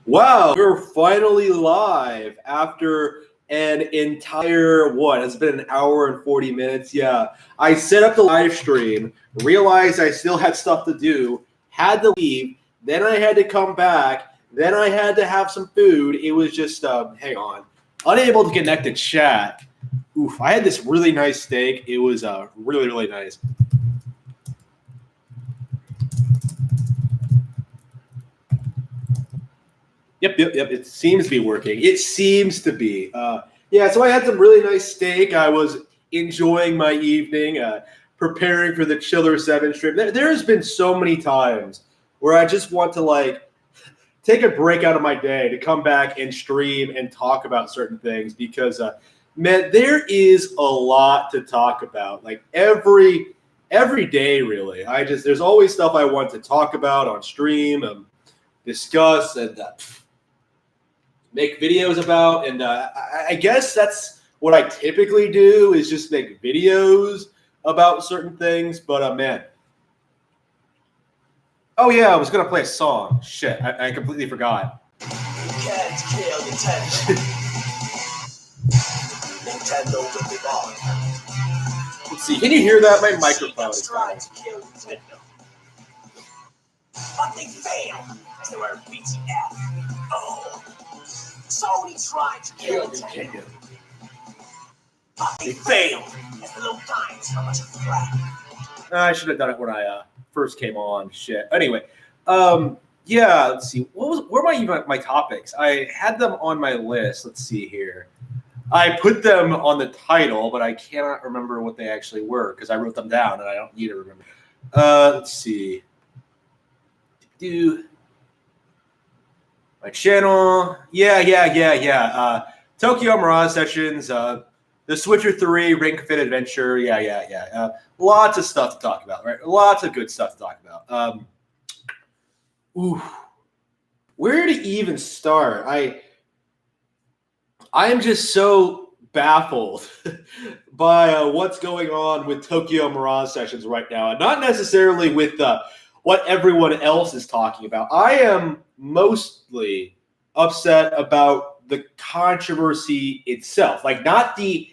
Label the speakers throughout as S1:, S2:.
S1: Wow, we're finally live after an entire, it's been an hour and 40 minutes. Yeah, I set up the live stream, realized I still had stuff to do, had to leave, then I had to come back, then I had to have some food. It was just, hang on, unable to connect to chat. Oof, I had this really nice steak. It was really, really nice. Yep. It seems to be working. It seems to be. Yeah, so I had some really nice steak. I was enjoying my evening, preparing for the Chiller7 stream. There's been so many times where I just want to take a break out of my day to come back and stream and talk about certain things because, man, there is a lot to talk about. Like every day, really. There's always stuff I want to talk about on stream, discuss, and make videos about, and I guess that's what I typically do is just make videos about certain things. But man, oh yeah, I was gonna play a song. Shit, I completely forgot.
S2: You can't kill Nintendo. Nintendo will be on.
S1: Let's see. Can you hear that? My microphone is
S2: trying to kill Nintendo, but they failed. They were BTF. Oh. Sony tried to kill Nintendo, but they failed. As the little guys how much of a crap.
S1: I should have done it when I first came on. Shit. Anyway, yeah. Let's see. Where are my topics? I had them on my list. Let's see here. I put them on the title, but I cannot remember what they actually were because I wrote them down and I don't need to remember. Let's see. My channel, yeah. Tokyo Mirage Sessions, the Switcher 3, Ring Fit Adventure, yeah. Lots of stuff to talk about, right? Lots of good stuff to talk about. Where to even start? I am just so baffled by what's going on with Tokyo Mirage Sessions right now, and not necessarily with what everyone else is talking about. I am mostly upset about the controversy itself, like not the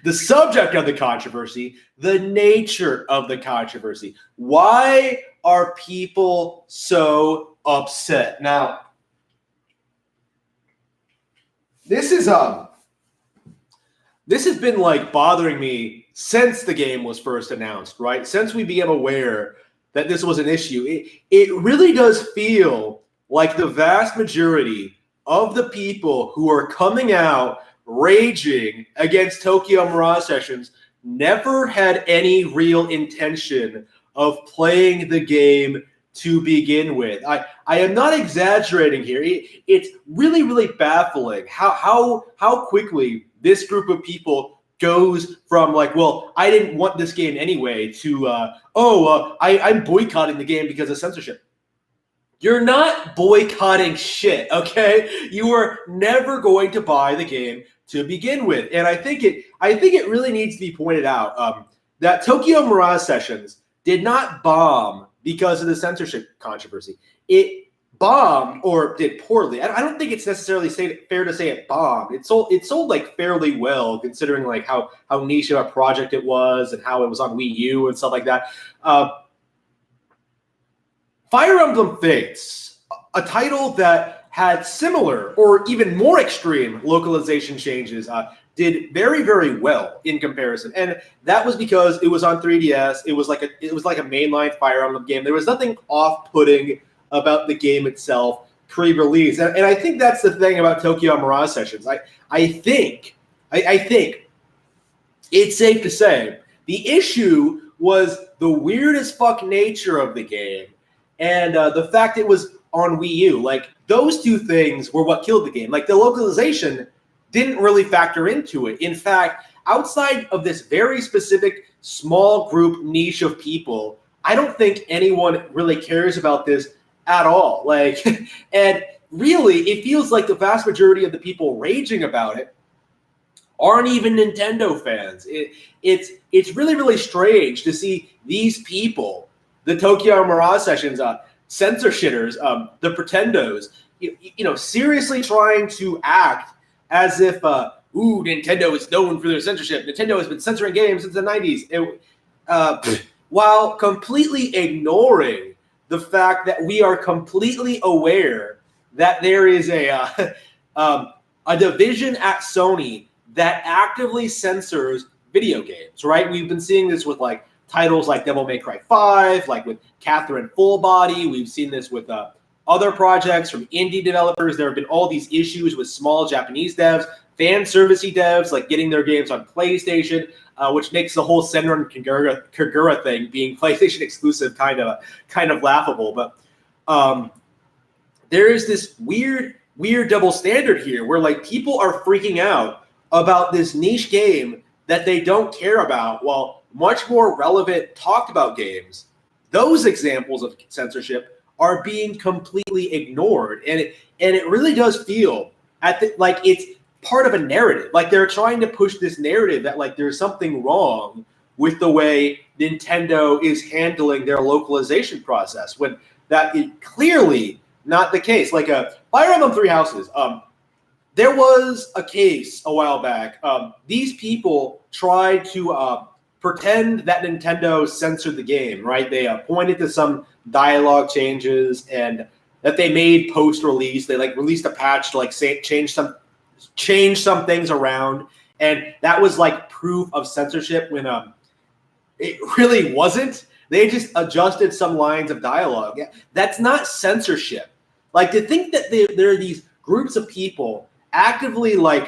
S1: subject of the controversy, the nature of the controversy. Why are people so upset? Now, this has been bothering me since the game was first announced, right? Since we became aware that this was an issue. It really does feel like the vast majority of the people who are coming out raging against Tokyo Mirage Sessions never had any real intention of playing the game to begin with. I am not exaggerating here. It's really, really baffling how quickly this group of people goes from I didn't want this game anyway to I'm boycotting the game because of censorship. You're not boycotting shit, okay? You are never going to buy the game to begin with, and I think it really needs to be pointed out that Tokyo Mirage Sessions did not bomb because of the censorship controversy. It bombed or did poorly. I don't think it's necessarily fair to say it bombed. It sold fairly well considering how niche of a project it was and how it was on Wii U and stuff like that. Fire Emblem Fates, a title that had similar or even more extreme localization changes, did very, very well in comparison, and that was because it was on 3DS. It was like a mainline Fire Emblem game. There was nothing off-putting about the game itself pre-release, and I think that's the thing about Tokyo Mirage Sessions. I think it's safe to say the issue was the weird as fuck nature of the game, and the fact it was on Wii U. Those two things were what killed the game. The localization didn't really factor into it. In fact, outside of this very specific small group niche of people, I don't think anyone really cares about this at all. And really, it feels like the vast majority of the people raging about it aren't even Nintendo fans. It's really, really strange to see these people, the Tokyo Mirage Sessions, censor shitters, the Pretendos, seriously trying to act as if, Nintendo is known for their censorship. Nintendo has been censoring games since the 90s. While completely ignoring the fact that we are completely aware that there is a division at Sony that actively censors video games, right? We've been seeing this with like titles like Devil May Cry 5, like with Catherine Fullbody. We've seen this with other projects from indie developers. There have been all these issues with small Japanese devs, fan servicey devs, like getting their games on PlayStation, which makes the whole Senran Kagura thing being PlayStation exclusive kind of laughable. But there is this weird double standard here where like people are freaking out about this niche game that they don't care about, while much more relevant talked about games, those examples of censorship are being completely ignored. And it really does feel like it's part of a narrative. Like they're trying to push this narrative that like there's something wrong with the way Nintendo is handling their localization process, when that is clearly not the case. Like Fire Emblem Three Houses, there was a case a while back. These people tried to pretend that Nintendo censored the game, right? They pointed to some dialogue changes and that they made post-release. They like released a patch to like change some things around, and that was like proof of censorship when it really wasn't. They just adjusted some lines of dialogue. That's not censorship. Like to think that there are these groups of people actively like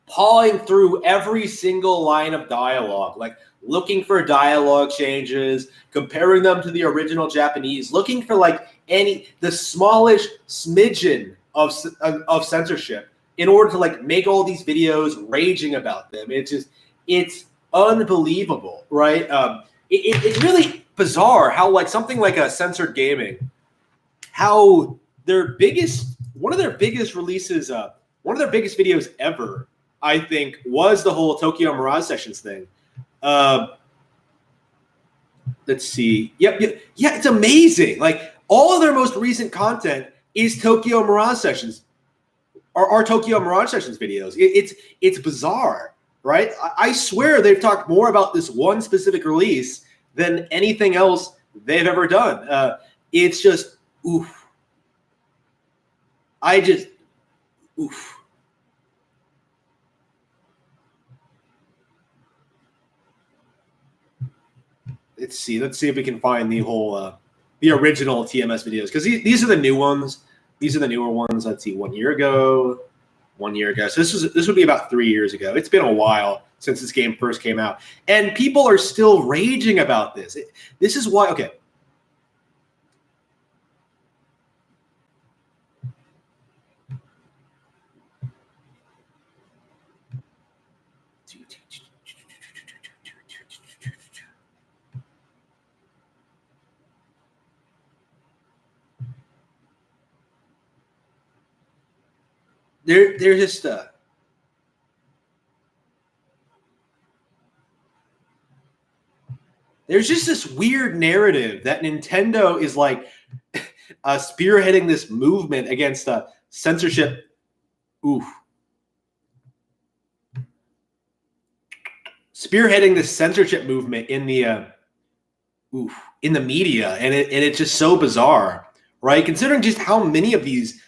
S1: pawing through every single line of dialogue, like looking for dialogue changes, comparing them to the original Japanese, looking for like the smallest smidgen of censorship in order to like make all these videos raging about them. It's unbelievable, right? It's really bizarre how like something like a censored gaming, how one of their biggest releases, one of their biggest videos ever, I think, was the whole Tokyo Mirage Sessions thing. Let's see. Yep. Yeah, it's amazing. Like all of their most recent content is Tokyo Mirage Sessions, or Tokyo Mirage Sessions videos. It's bizarre, right? I swear they've talked more about this one specific release than anything else they've ever done. It's just oof. Oof. Let's see if we can find the whole the original TMS videos, because these are the new ones. These are the newer ones. Let's see, 1 year ago. So this would be about 3 years ago. It's been a while since this game first came out, and people are still raging about this. This is why. Okay. They're just there's just this weird narrative that Nintendo is like spearheading this movement against censorship. Spearheading this censorship movement in the media, and it's just so bizarre, right? Considering just how many of these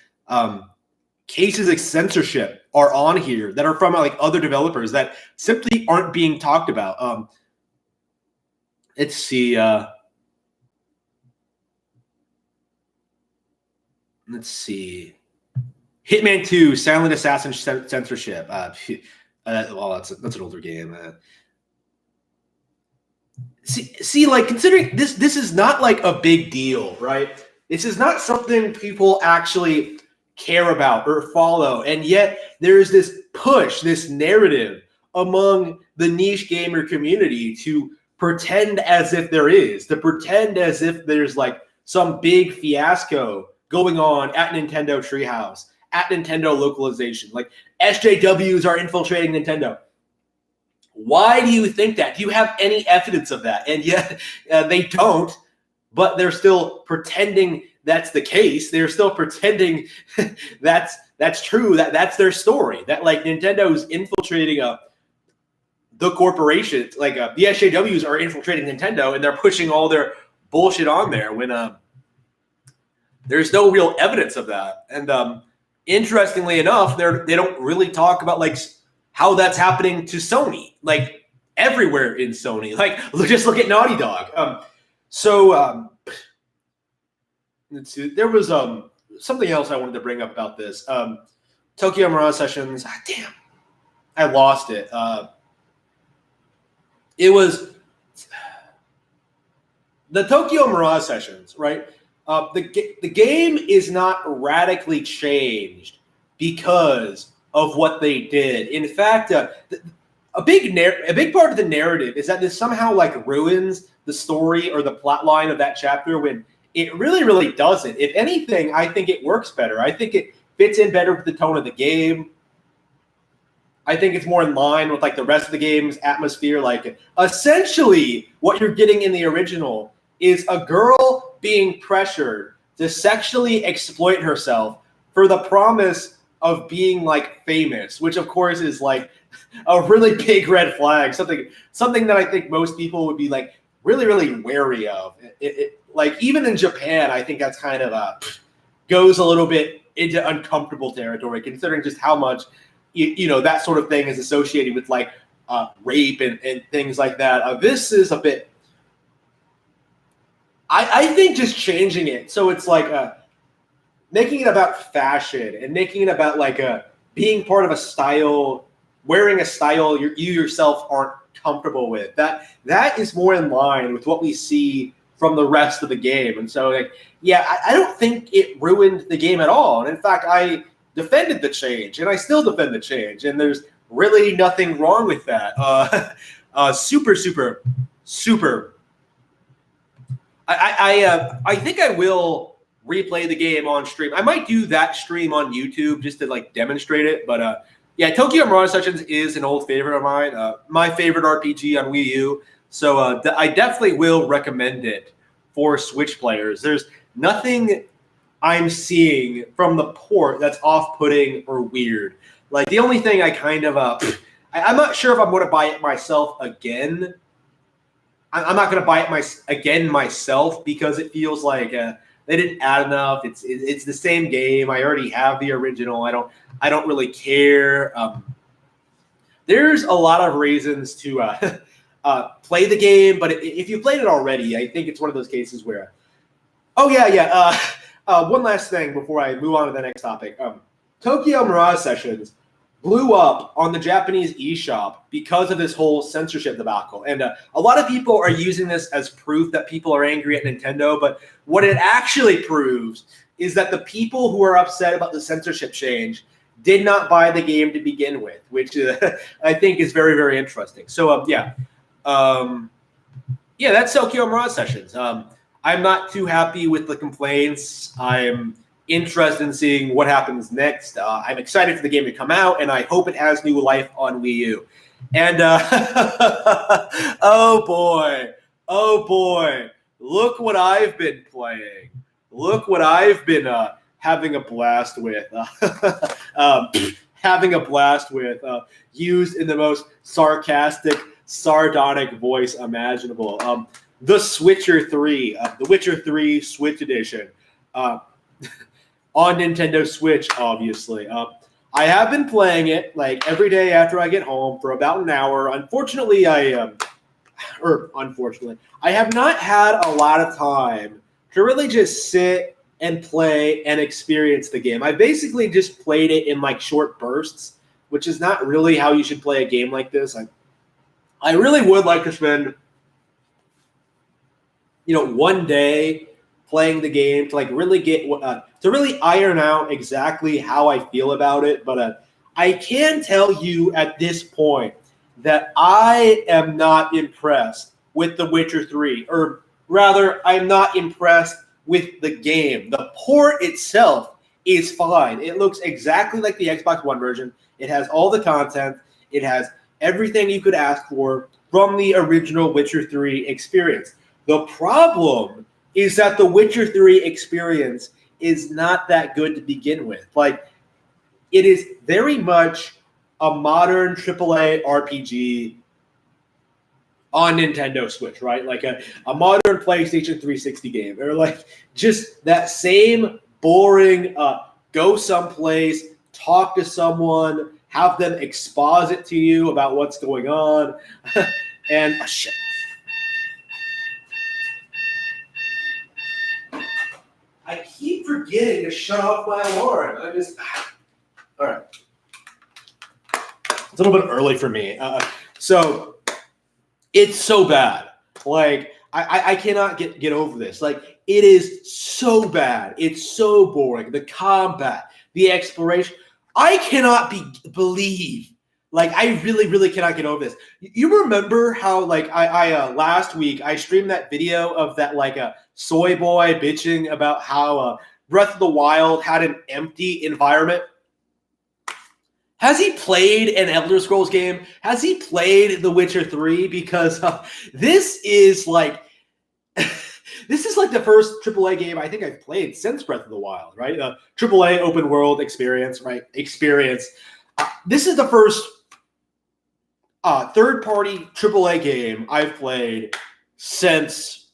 S1: cases of censorship are on here that are from like other developers that simply aren't being talked about. Let's see. Let's see. Hitman 2, Silent Assassin censorship. Well, that's an older game. See, like considering this is not like a big deal, right? This is not something people actually care about or follow, and yet there is this push, this narrative among the niche gamer community to pretend as if there is, to pretend as if there's like some big fiasco going on at Nintendo Treehouse, at Nintendo localization, like SJWs are infiltrating Nintendo. Why do you think that? Do you have any evidence of that? And yet they don't. but they're still pretending that's the case. They're still pretending that's true. That's their story. That like Nintendo's infiltrating the corporations, like the SJWs are infiltrating Nintendo, and they're pushing all their bullshit on there when there's no real evidence of that. And interestingly enough, they don't really talk about like how that's happening to Sony, like everywhere in Sony. Like just look at Naughty Dog. Let's see. There was something else I wanted to bring up about this. Tokyo Mirage Sessions. Damn, I lost it. It was the Tokyo Mirage Sessions, right? The game is not radically changed because of what they did. In fact, a big part of the narrative is that this somehow like ruins the story or the plot line of that chapter when it really, really doesn't. If anything, I think it works better. I think it fits in better with the tone of the game. I think it's more in line with like the rest of the game's atmosphere. Like essentially what you're getting in the original is a girl being pressured to sexually exploit herself for the promise of being like famous, which of course is like a really big red flag, something that I think most people would be like really, really wary of. Like even in Japan, I think that's kind of goes a little bit into uncomfortable territory, considering just how much you know that sort of thing is associated with like rape and things like that. This is a bit. I think just changing it so it's like making it about fashion and making it about like being part of a style, wearing a style you yourself aren't comfortable with. That is more in line with what we see from the rest of the game. And so like, yeah, I don't think it ruined the game at all. And in fact, I defended the change and I still defend the change. And there's really nothing wrong with that. Super. I think I will replay the game on stream. I might do that stream on YouTube just to like demonstrate it. But yeah, Tokyo Mirage Sessions is an old favorite of mine. My favorite RPG on Wii U. So I definitely will recommend it for Switch players. There's nothing I'm seeing from the port that's off-putting or weird. Like the only thing I kind of I'm not sure if I'm going to buy it myself again. I'm not going to buy it again myself because it feels like they didn't add enough. It's the same game. I already have the original. I don't really care. There's a lot of reasons to play the game, but if you played it already, I think it's one of those cases where. Oh yeah. One last thing before I move on to the next topic. Tokyo Mirage Sessions blew up on the Japanese eShop because of this whole censorship debacle. And a lot of people are using this as proof that people are angry at Nintendo. But what it actually proves is that the people who are upset about the censorship change did not buy the game to begin with, which I think is very, very interesting. So, yeah, that's Tokyo Mirage Sessions. I'm not too happy with the complaints. I'm interested in seeing what happens next. I'm excited for the game to come out, and I hope it has new life on Wii U. And oh boy, look what I've been playing. Look what I've been having a blast with. Used in the most sarcastic, sardonic voice imaginable. The Switcher 3, The Witcher 3 Switch Edition. On Nintendo Switch, obviously. I have been playing it like every day after I get home for about an hour. Unfortunately, I have not had a lot of time to really just sit and play and experience the game. I basically just played it in like short bursts, which is not really how you should play a game like this. I really would like to spend, one day playing the game to like really get to really iron out exactly how I feel about it. But I can tell you at this point that I am not impressed with The Witcher 3, or rather, I'm not impressed with the game. The port itself is fine. It looks exactly like the Xbox One version. It has all the content. It has everything you could ask for from the original Witcher 3 experience. The problem is that the Witcher 3 experience is not that good to begin with. Like, it is very much a modern AAA RPG on Nintendo Switch, right? Like a modern PlayStation 360 game, or like just that same boring go someplace, talk to someone, have them exposit to you about what's going on. And shit. I keep forgetting to shut off my alarm. I'm just all right. It's a little bit early for me. So it's so bad. Like I cannot get over this. Like it is so bad. It's so boring. The combat, the exploration. I cannot believe. Like I really cannot get over this. You remember how like I last week I streamed that video of that like a soy boy bitching about how Breath of the Wild had an empty environment? Has he played an Elder Scrolls game? Has he played The Witcher 3? Because this is like the first AAA game I think I've played since Breath of the Wild, right? AAA open world experience, right? This is the first third-party AAA game I've played since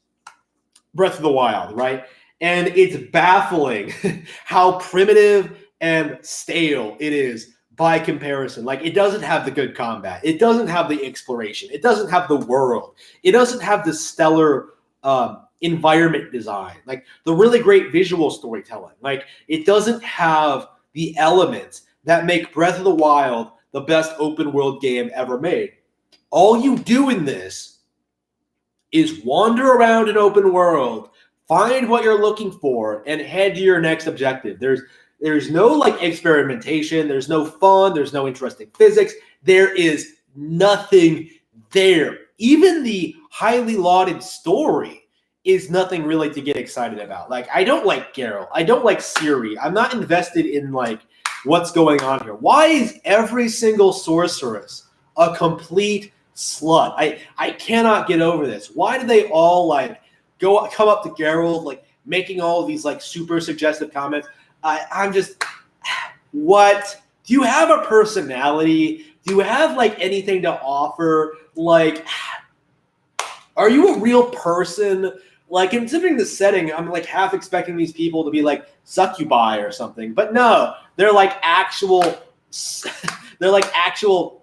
S1: Breath of the Wild, right? And it's baffling how primitive and stale it is by comparison. Like, it doesn't have the good combat. It doesn't have the exploration. It doesn't have the world. It doesn't have the stellar environment design, like the really great visual storytelling. Like, it doesn't have the elements that make Breath of the Wild the best open world game ever made. All you do in this is wander around an open world, find what you're looking for, and head to your next objective. There's no like experimentation. There's no fun. There's no interesting physics. There is nothing there. Even the highly lauded story is nothing really to get excited about. Like, I don't like Geralt. I don't like Ciri. I'm not invested in like what's going on here. Why is every single sorceress a complete slut? I cannot get over this. Why do they all like come up to Geralt like making all of these like super suggestive comments? I'm just, what? Do you have a personality? Do you have like anything to offer? Like, are you a real person? Like, considering the setting, I'm like half expecting these people to be like succubi or something, but no, they're like actual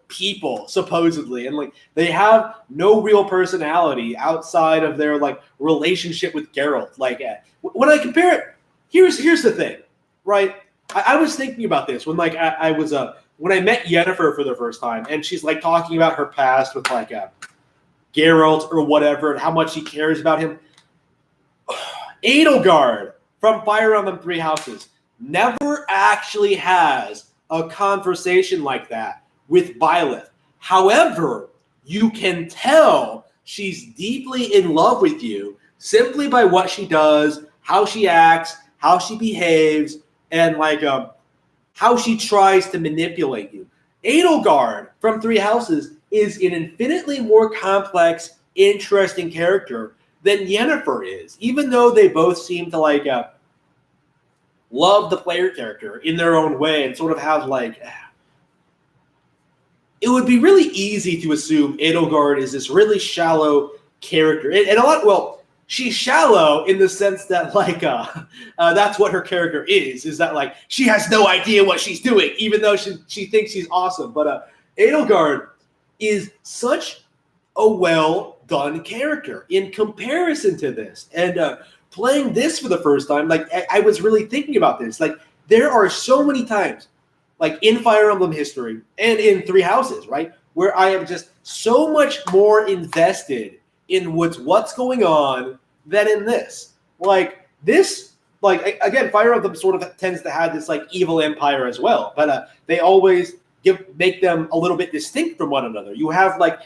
S1: people supposedly, and like they have no real personality outside of their like relationship with Geralt. Like, when I compare it, here's the thing. Right, I was thinking about this when like I was when I met Yennefer for the first time, and she's like talking about her past with like Geralt or whatever, and how much she cares about him. Edelgard from Fire Emblem Three Houses never actually has a conversation like that with Byleth. However, you can tell she's deeply in love with you simply by what she does, how she acts, how she behaves, and like how she tries to manipulate you. Edelgard from Three Houses is an infinitely more complex, interesting character than Yennefer is, even though they both seem to like love the player character in their own way and sort of have like. It would be really easy to assume Edelgard is this really shallow character, and a lot. Well, she's shallow in the sense that like that's what her character is that like she has no idea what she's doing, even though she thinks she's awesome. But Edelgard is such a well done character in comparison to this. And playing this for the first time, like I was really thinking about this. Like, there are so many times, like in Fire Emblem history and in Three Houses, right, where I am just so much more invested in what's going on than in this. Like this, like again, Fire Emblem sort of tends to have this like evil empire as well, but they always make them a little bit distinct from one another. You have like,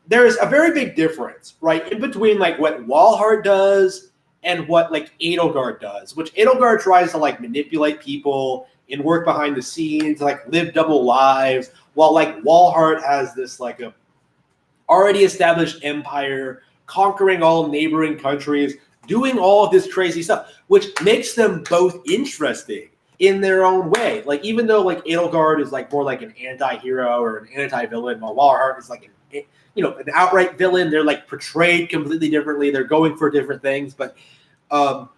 S1: there's a very big difference, right, in between like what Walhart does and what like Edelgard does, which Edelgard tries to like manipulate people and work behind the scenes, like live double lives, while like Walhart has this like a already established empire, conquering all neighboring countries, doing all of this crazy stuff, which makes them both interesting in their own way. Like, even though like Edelgard is like more like an anti-hero or an anti-villain, while Walhart is like an outright villain, they're like portrayed completely differently. They're going for different things, but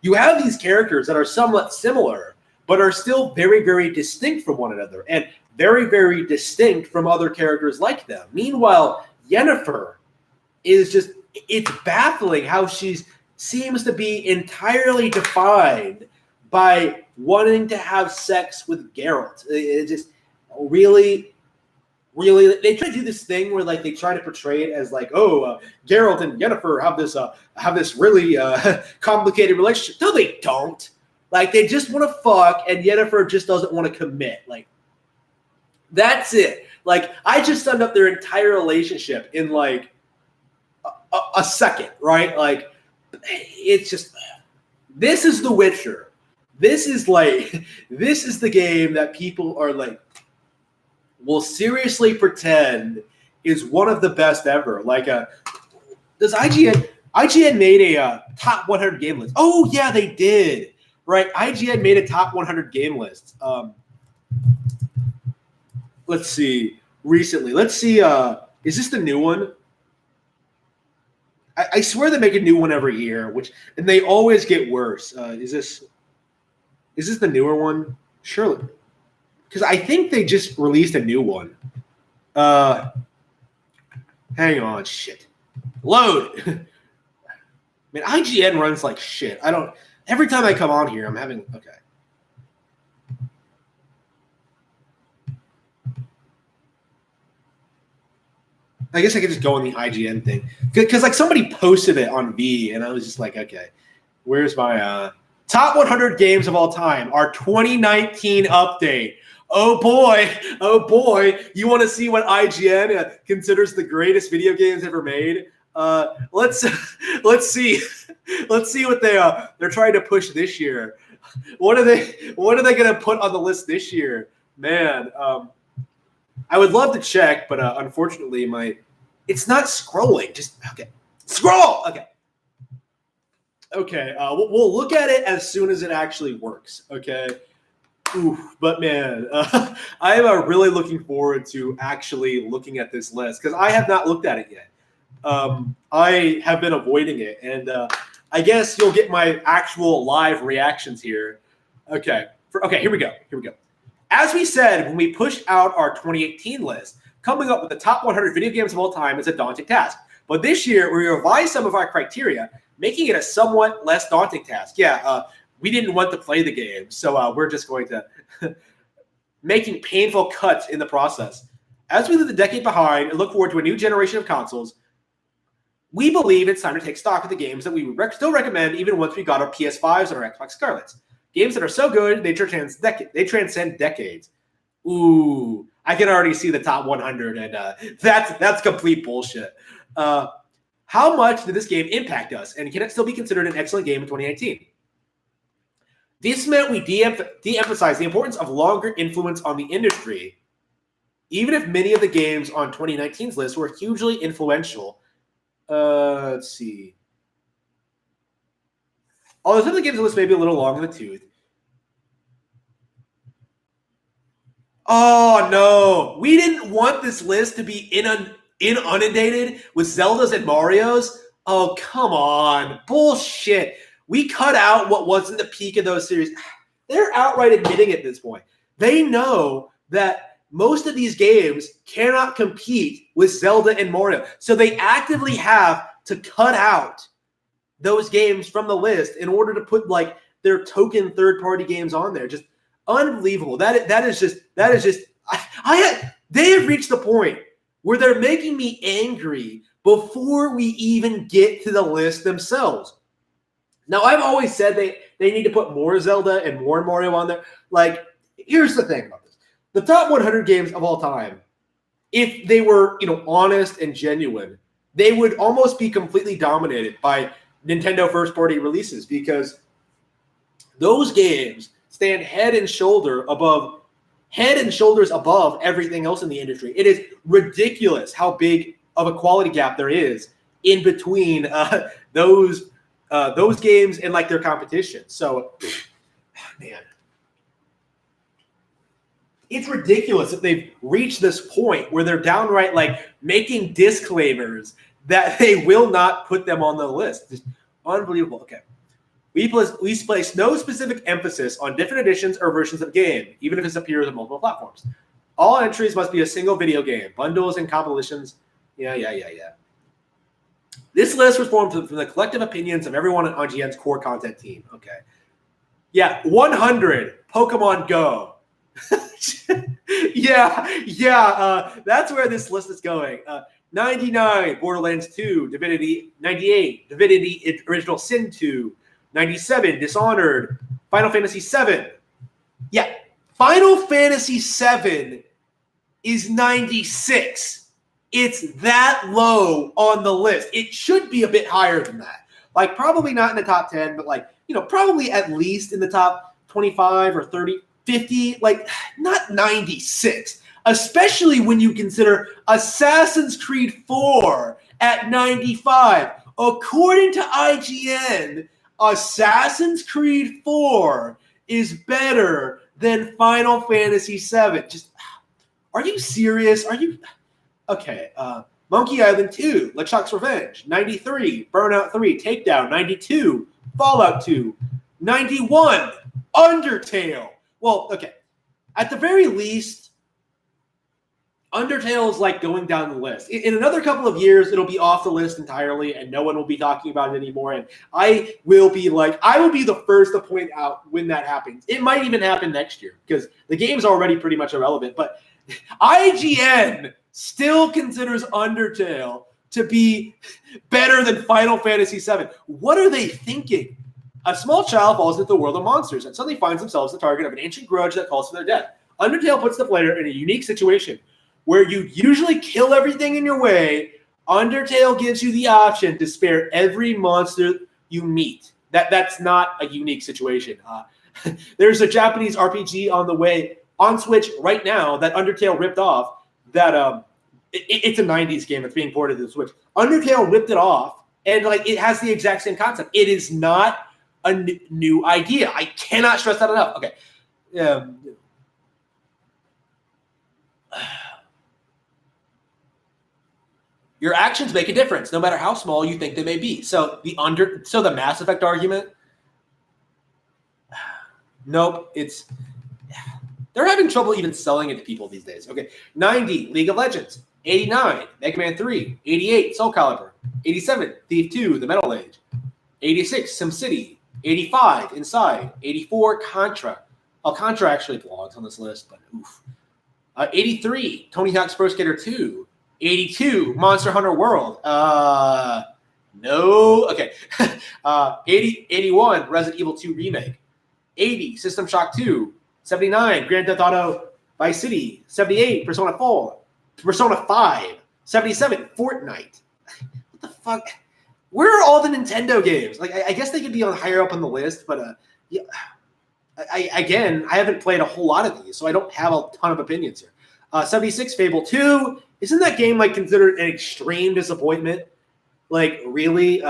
S1: you have these characters that are somewhat similar, but are still very, very distinct from one another and very, very distinct from other characters like them. Meanwhile, Yennefer is just, it's baffling how she seems to be entirely defined by wanting to have sex with Geralt. It just really, they try to do this thing where like they try to portray it as like, Geralt and Yennefer have this really complicated relationship. No, they don't. Like, they just want to fuck, and Yennefer just doesn't want to commit. Like, that's it. Like, I just summed up their entire relationship in like a second, right? Like, it's just, this is The Witcher. This is the game that people are like, will seriously pretend is one of the best ever. Like, does IGN made a top 100 game list? Oh yeah, they did. Right, IGN made a top 100 game list. Let's see. Recently, let's see. Is this the new one? I swear they make a new one every year, and they always get worse. Is this the newer one? Surely, because I think they just released a new one. Hang on, shit. Load. Man, IGN runs like shit. Every time I come on here, I'm having okay. I guess I could just go on the IGN thing because like somebody posted it on V, and I was just like, okay, where's my top 100 games of all time? Our 2019 update. Oh boy! You want to see what IGN considers the greatest video games ever made? Let's see what they're trying to push this year. What are they going to put on the list this year? Man, I would love to check, but unfortunately, it's not scrolling. Just okay, scroll. Okay. We'll look at it as soon as it actually works. Okay. Oof, but man, I am really looking forward to actually looking at this list because I have not looked at it yet. I have been avoiding it, and I guess you'll get my actual live reactions here. Okay, here we go. As we said when we pushed out our 2018 list, coming up with the top 100 video games of all time is a daunting task. But this year, we revised some of our criteria, making it a somewhat less daunting task. Yeah, we didn't want to play the game, so we're just going to making painful cuts in the process. As we leave the decade behind and look forward to a new generation of consoles, we believe it's time to take stock of the games that we would still recommend even once we got our PS5s and our Xbox Scarlets. Games that are so good, they transcend decades. Ooh, I can already see the top 100, and that's complete bullshit. How much did this game impact us, and can it still be considered an excellent game in 2019? This meant we de-emphasized the importance of longer influence on the industry, even if many of the games on 2019's list were hugely influential. Let's see. Although some of the games on the list may be a little long in the tooth. Oh, no. We didn't want this list to be inundated with Zeldas and Marios. Oh, come on. Bullshit. We cut out what wasn't the peak of those series. They're outright admitting at this point. They know that most of these games cannot compete with Zelda and Mario. So they actively have to cut out those games from the list in order to put like their token third-party games on there. Just unbelievable. That is just they have reached the point where they're making me angry before we even get to the list themselves. Now, I've always said they need to put more Zelda and more Mario on there. Like, here's the thing about this. The top 100 games of all time, if they were, honest and genuine, they would almost be completely dominated by Nintendo first-party releases because those games stand head and shoulders above everything else in the industry. It is ridiculous how big of a quality gap there is in between those those games and like their competition. So, man, it's ridiculous that they've reached this point where they're downright like making disclaimers that they will not put them on the list. Just unbelievable. Okay. We place no specific emphasis on different editions or versions of the game, even if it appears on multiple platforms. All entries must be a single video game. Bundles and compilations. Yeah. This list was formed from the collective opinions of everyone on IGN's core content team. Okay. Yeah, 100, Pokemon Go. That's where this list is going. 99, Borderlands 2, Divinity. 98, Divinity Original Sin 2. 97, Dishonored. Final Fantasy 7. Yeah, Final Fantasy 7 is 96. It's that low on the list. It should be a bit higher than that. Like, probably not in the top 10, but like, probably at least in the top 25 or 30, 50, like not 96, especially when you consider Assassin's Creed 4 at 95. According to IGN, Assassin's Creed 4 is better than Final Fantasy 7. Just, are you serious? Are you... Okay, Monkey Island 2, LeChuck's Revenge, 93, Burnout 3, Takedown, 92, Fallout 2, 91, Undertale. Well, okay, at the very least, Undertale is like going down the list. In another couple of years, it'll be off the list entirely, and no one will be talking about it anymore. And I will be the first to point out when that happens. It might even happen next year because the game's already pretty much irrelevant. But IGN still considers Undertale to be better than Final Fantasy VII. What are they thinking? A small child falls into the world of monsters and suddenly finds themselves the target of an ancient grudge that calls for their death. Undertale puts the player in a unique situation where you usually kill everything in your way. Undertale gives you the option to spare every monster you meet. That's not a unique situation. There's a Japanese RPG on the way on Switch right now that Undertale ripped off. That it's a 90s game that's being ported to the Switch. Undertale ripped it off, and like it has the exact same concept. It is not a new idea. I cannot stress that enough. Okay. Your actions make a difference, no matter how small you think they may be. So the Mass Effect argument. Nope, they're having trouble even selling it to people these days. Okay, 90, League of Legends. 89, Mega Man 3. 88, Soul Calibur. 87, Thief 2, The Metal Age. 86, SimCity. 85, Inside. 84, Contra. Oh, Contra actually belongs on this list, but oof. 83, Tony Hawk's Pro Skater 2. 82, Monster Hunter World. No. Okay. 81, Resident Evil 2 Remake. 80, System Shock 2. 79, Grand Theft Auto Vice City. 78, Persona 4. Persona 5. 77, Fortnite. What the fuck? Where are all the Nintendo games? Like, I guess they could be higher up on the list, but yeah. I haven't played a whole lot of these, so I don't have a ton of opinions here. 76, Fable 2. Isn't that game like considered an extreme disappointment? Like, really?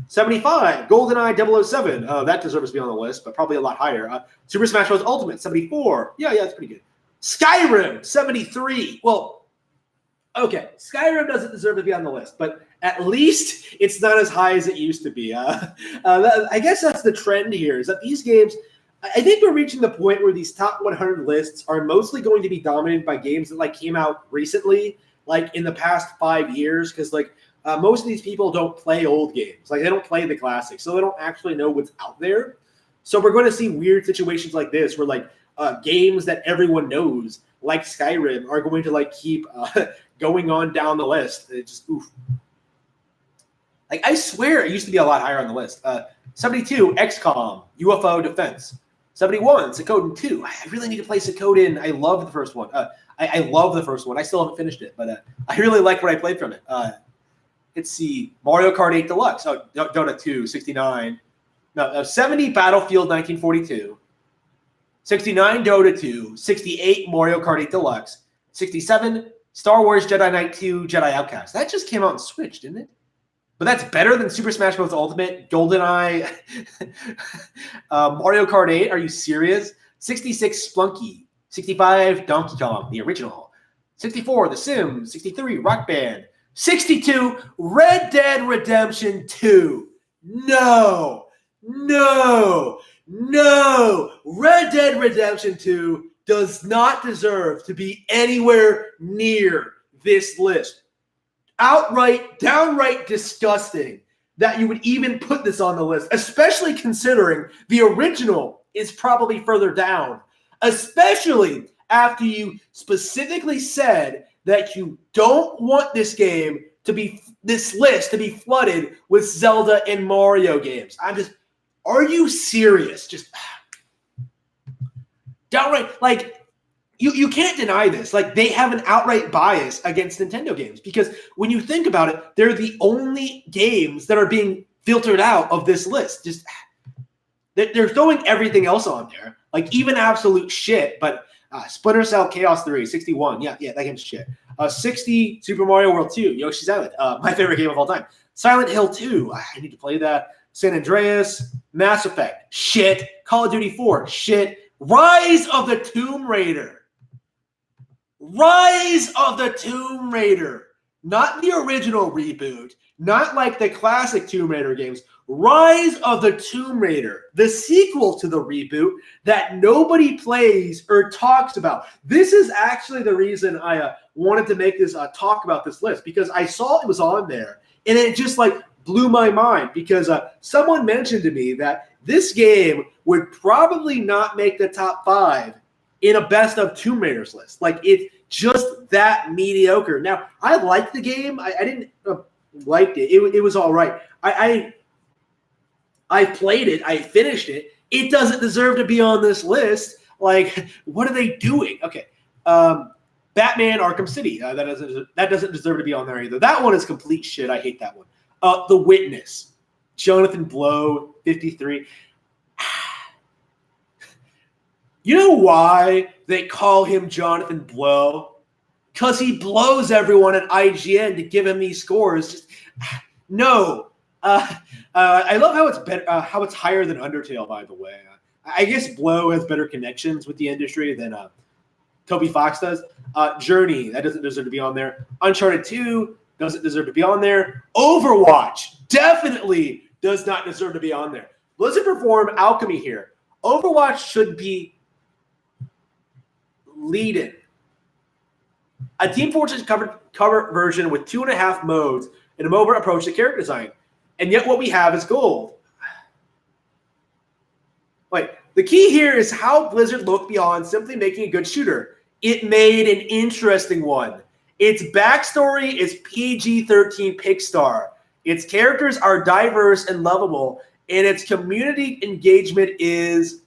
S1: 75, GoldenEye 007. That deserves to be on the list, but probably a lot higher. Super Smash Bros. Ultimate, 74. Yeah, that's pretty good. Skyrim, 73. Well, okay, Skyrim doesn't deserve to be on the list, but at least it's not as high as it used to be. I guess that's the trend here, is that these games, I think we're reaching the point where these top 100 lists are mostly going to be dominated by games that like came out recently, like in the past 5 years, because like most of these people don't play old games. Like they don't play the classics, so they don't actually know what's out there. So we're going to see weird situations like this where like games that everyone knows, like Skyrim, are going to like keep going on down the list. It's just oof. Like I swear it used to be a lot higher on the list. 72, XCOM, UFO Defense. 71, Suikoden 2. I really need to play Suikoden. I love the first one. I love the first one. I still haven't finished it, but I really like what I played from it. Let's see. Mario Kart 8 Deluxe. Oh, Dota 2, 69. No, 70, Battlefield 1942. 69, Dota 2. 68, Mario Kart 8 Deluxe. 67, Star Wars Jedi Knight 2, Jedi Outcast. That just came out on Switch, didn't it? but that's better than Super Smash Bros. Ultimate, GoldenEye, Mario Kart 8. Are you serious? 66, Splunky. 65, Donkey Kong, the original. 64, The Sims. 63, Rock Band. 62, Red Dead Redemption 2. No. Red Dead Redemption 2 does not deserve to be anywhere near this list. Downright disgusting that you would even put this on the list, especially considering the original is probably further down, especially after you specifically said that you don't want this list to be flooded with Zelda and Mario games. Are you serious? Just downright, like, you can't deny this. Like, they have an outright bias against Nintendo games because when you think about it, they're the only games that are being filtered out of this list. Just they're throwing everything else on there, like even absolute shit. But Splinter Cell Chaos 3, 61. Yeah, that game's shit. 60, Super Mario World 2, Yoshi's Island, my favorite game of all time. Silent Hill 2, I need to play that. San Andreas, Mass Effect, shit. Call of Duty 4, shit. Rise of the Tomb Raider. Not the original reboot, not like the classic Tomb Raider games. Rise of the Tomb Raider, the sequel to the reboot that nobody plays or talks about. This is actually the reason I wanted to make this talk about this list, because I saw it was on there and it just like blew my mind because someone mentioned to me that this game would probably not make the top 5 in a best of Tomb Raiders list. Like, it's just that mediocre. Now, I liked the game. I didn't like it. It was all right. I played it. I finished it. It doesn't deserve to be on this list. Like, what are they doing? Okay. Batman Arkham City. That doesn't deserve to be on there either. That one is complete shit. I hate that one. The Witness. Jonathan Blow, 53. You know why they call him Jonathan Blow? Because he blows everyone at IGN to give him these scores. Just no. I love how it's better, how it's higher than Undertale, by the way. I guess Blow has better connections with the industry than Toby Fox does. Journey, that doesn't deserve to be on there. Uncharted 2 doesn't deserve to be on there. Overwatch definitely does not deserve to be on there. Blizzard perform alchemy here. Overwatch should be leading. A Team Fortress cover version with 2.5 modes and a mobile approach to character design. And yet what we have is gold. Wait, the key here is how Blizzard looked beyond simply making a good shooter. It made an interesting one. Its backstory is PG-13 Pixar. Its characters are diverse and lovable, and its community engagement is...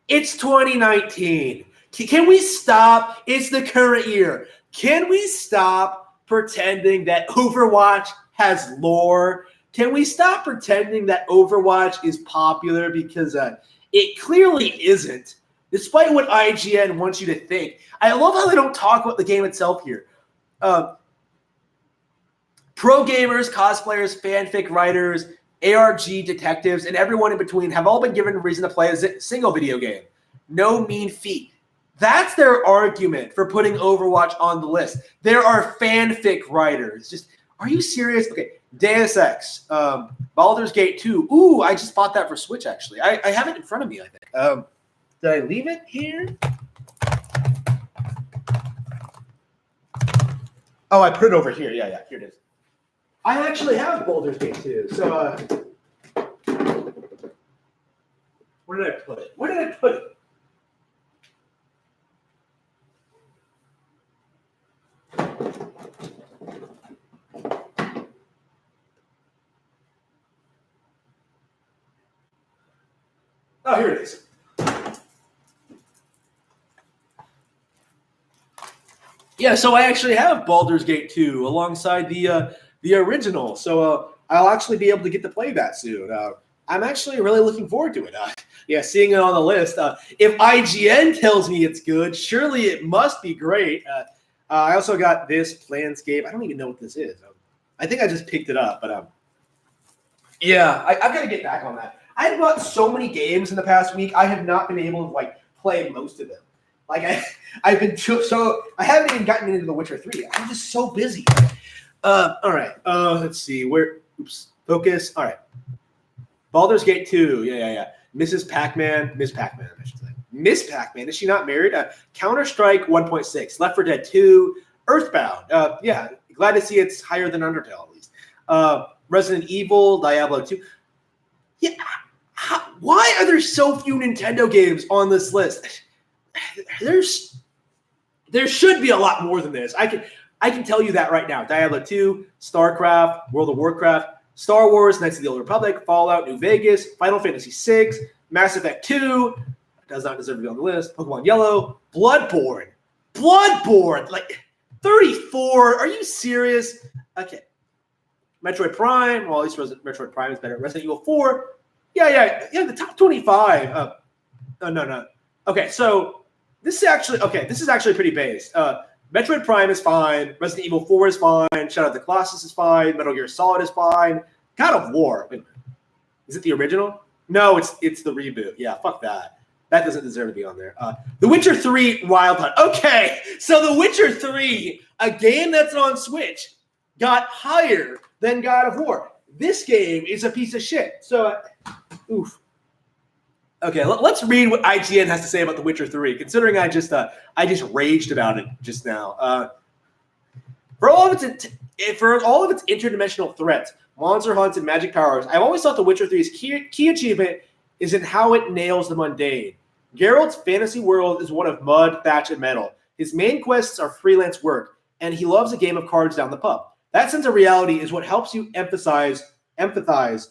S1: It's 2019. Can we stop? It's the current year. Can we stop pretending that Overwatch has lore? Can we stop pretending that Overwatch is popular? Because it clearly isn't, despite what IGN wants you to think. I love how they don't talk about the game itself here. Pro gamers, cosplayers, fanfic writers, ARG detectives, and everyone in between have all been given a reason to play a single video game. No mean feat. That's their argument for putting Overwatch on the list. There are fanfic writers. Just, are you serious? Okay, Deus Ex, Baldur's Gate 2. Ooh, I just bought that for Switch, actually. I have it in front of me, I think. Did I leave it here? Oh, I put it over here. Yeah, here it is. I actually have Baldur's Gate 2. So, where did I put it? Oh, here it is. Yeah, so I actually have Baldur's Gate 2 alongside the original. So I'll actually be able to get to play that soon. I'm actually really looking forward to it. Seeing it on the list. If IGN tells me it's good, surely it must be great. I also got this Planscape. I don't even know what this is. I think I just picked it up, but yeah, I've got to get back on that. I've bought so many games in the past week. I have not been able to like play most of them. Like I've been so I haven't even gotten into The Witcher 3. I'm just so busy. All right. Let's see. Focus. All right. Baldur's Gate 2. Yeah. Miss Pac-Man, I should say. Miss Pac-Man. Is she not married? Counter-Strike 1.6. Left 4 Dead 2. Earthbound. Yeah. Glad to see it's higher than Undertale, at least. Resident Evil, Diablo 2. Yeah. Why are there so few Nintendo games on this list? There should be a lot more than this. I can tell you that right now. Diablo 2, StarCraft, World of Warcraft, Star Wars, Knights of the Old Republic, Fallout, New Vegas, Final Fantasy VI, Mass Effect 2, does not deserve to be on the list, Pokemon Yellow, Bloodborne, like 34. Are you serious? Okay. Metroid Prime, well, at least Metroid Prime is better. Resident Evil 4, yeah, the top 25. No. Okay, so this is actually pretty base. Metroid Prime is fine. Resident Evil 4 is fine. Shadow of the Colossus is fine. Metal Gear Solid is fine. God of War. Wait, is it the original? No, it's the reboot. Yeah, fuck that. That doesn't deserve to be on there. The Witcher 3 Wild Hunt. Okay, so The Witcher 3, a game that's on Switch, got higher than God of War. This game is a piece of shit. So, oof. Okay, let's read what IGN has to say about The Witcher 3, considering I just raged about it just now. For all of its interdimensional threats, monster hunts, and magic powers, I've always thought The Witcher 3's key achievement is in how it nails the mundane. Geralt's fantasy world is one of mud, thatch, and metal. His main quests are freelance work, and he loves a game of cards down the pub. That sense of reality is what helps you empathize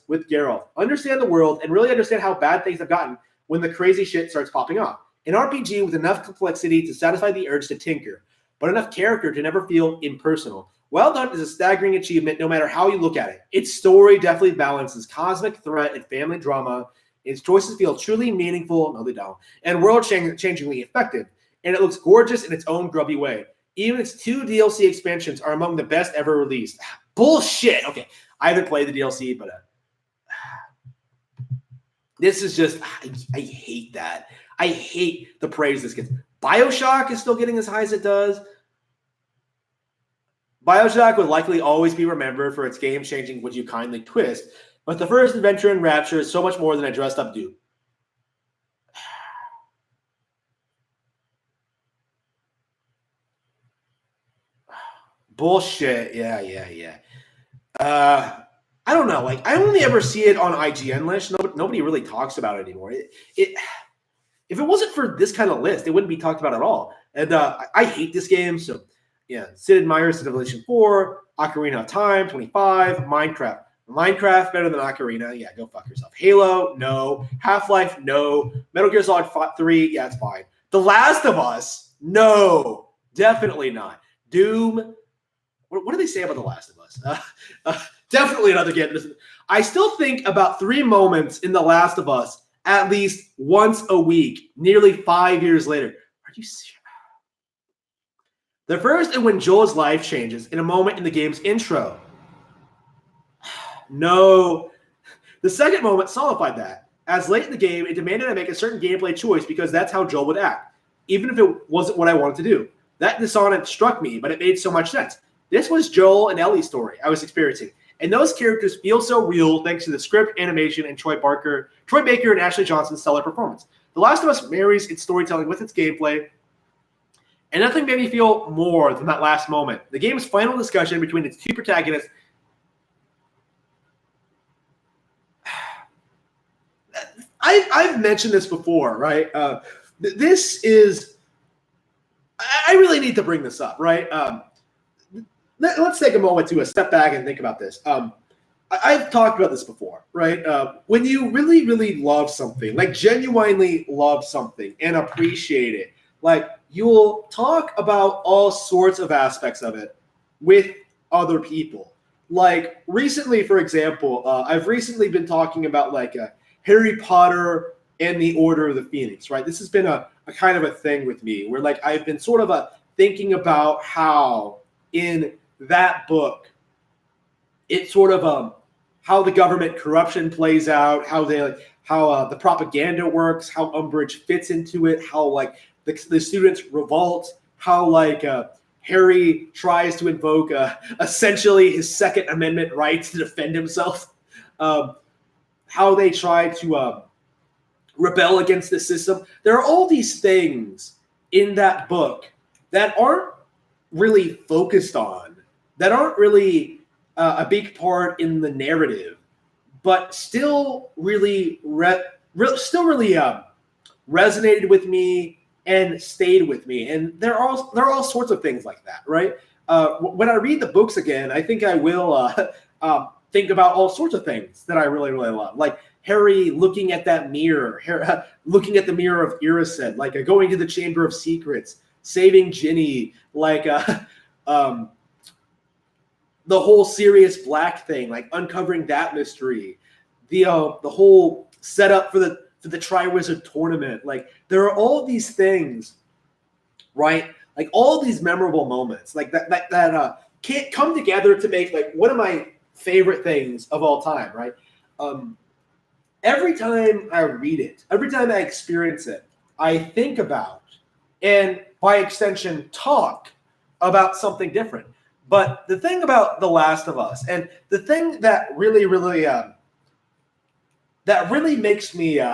S1: with Geralt, understand the world, and really understand how bad things have gotten when the crazy shit starts popping off. An RPG with enough complexity to satisfy the urge to tinker, but enough character to never feel impersonal. Wild Hunt is a staggering achievement no matter how you look at it. Its story definitely balances cosmic threat and family drama. Its choices feel truly meaningful, no they don't, and world-changingly effective, and it looks gorgeous in its own grubby way. Even its 2 DLC expansions are among the best ever released. Bullshit! Okay, I haven't played the DLC, but this is just, I hate that. I hate the praise this gets. BioShock is still getting as high as it does. BioShock would likely always be remembered for its game-changing Would You Kindly twist, but the first adventure in Rapture is so much more than a dressed-up dude. Bullshit. Yeah. I don't know. Like, I only ever see it on IGN list. Nobody really talks about it anymore. If it wasn't for this kind of list, it wouldn't be talked about at all. And I hate this game. So, yeah. Sid Meier's Civilization 4, Ocarina of Time, 25, Minecraft. Minecraft better than Ocarina. Yeah, go fuck yourself. Halo, no. Half-Life, no. Metal Gear Solid 3, yeah, it's fine. The Last of Us, no. Definitely not. Doom. What do they say about The Last of Us? Definitely another game. I still think about 3 moments in The Last of Us at least once a week, nearly 5 years later. Are you serious? The first is when Joel's life changes in a moment in the game's intro. No. The second moment solidified that. As late in the game, it demanded I make a certain gameplay choice because that's how Joel would act, even if it wasn't what I wanted to do. That dissonance struck me, but it made so much sense. This was Joel and Ellie's story I was experiencing. And those characters feel so real thanks to the script, animation, and Troy Baker, and Ashley Johnson's stellar performance. The Last of Us marries its storytelling with its gameplay, and nothing made me feel more than that last moment. The game's final discussion between its 2 protagonists. I've mentioned this before, right? This is. I really need to bring this up, right? Let's take a moment to step back and think about this. I've talked about this before, right? When you really, really love something, like genuinely love something and appreciate it, like you'll talk about all sorts of aspects of it with other people. Like recently, for example, I've recently been talking about like Harry Potter and the Order of the Phoenix, right? This has been a kind of a thing with me where like I've been sort of thinking about how in that book, it's sort of how the government corruption plays out, how the propaganda works, how Umbridge fits into it, how like the students revolt, how like Harry tries to invoke essentially his Second Amendment rights to defend himself, how they try to rebel against the system. There are all these things in that book that aren't really focused on, that aren't really a big part in the narrative, but still really resonated with me and stayed with me. And there are all sorts of things like that, right? When I read the books again, I think I will think about all sorts of things that I really, really love, like Harry looking at that mirror, looking at the mirror of Erised, like going to the Chamber of Secrets, saving Ginny, like the whole Sirius Black thing, like uncovering that mystery, the whole setup for the Triwizard Tournament. Like there are all these things, right? Like all these memorable moments, like that can't come together to make like one of my favorite things of all time, right? Every time I read it, every time I experience it, I think about, and by extension, talk about something different. But the thing about The Last of Us, and the thing that really, really, that really makes me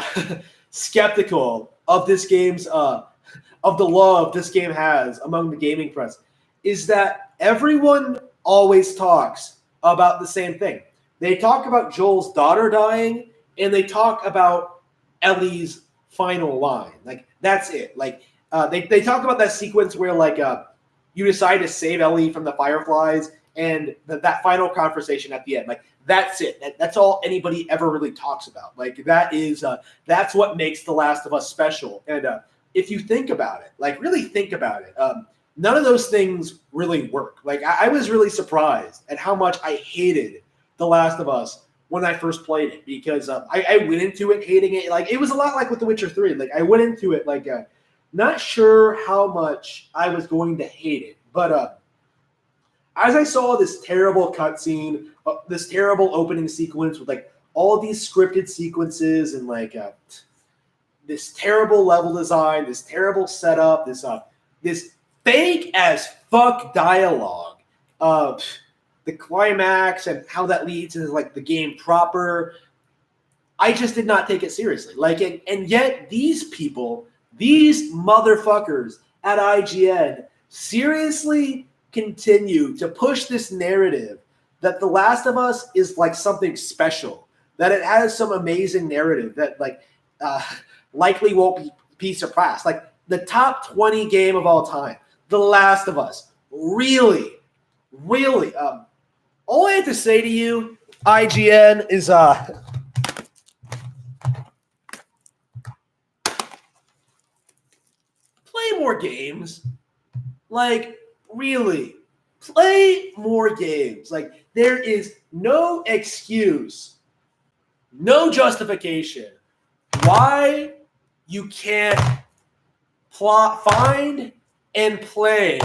S1: skeptical of this game's, of the love this game has among the gaming press, is that everyone always talks about the same thing. They talk about Joel's daughter dying, and they talk about Ellie's final line. Like, that's it. Like, they talk about that sequence where, like, you decide to save Ellie from the Fireflies, and that final conversation at the end. Like, that's it. That's all anybody ever really talks about. Like, that's what makes The Last of Us special. And if you think about it, like, really think about it, none of those things really work. Like, I was really surprised at how much I hated The Last of Us when I first played it, because I went into it hating it. Like, it was a lot like with The Witcher 3. Like, I went into it like not sure how much I was going to hate it. But as I saw this terrible cutscene, this terrible opening sequence with like all of these scripted sequences and like this terrible level design, this terrible setup, this fake as fuck dialogue, the climax and how that leads into like the game proper, I just did not take it seriously. Like, and yet these people, these motherfuckers at IGN seriously continue to push this narrative that The Last of Us is like something special, that it has some amazing narrative that like likely won't be surpassed. Like the top 20 game of all time, The Last of Us. Really, really. All I have to say to you, IGN, is play more games. Like, really, play more games. Like, there is no excuse, no justification why you can't find and play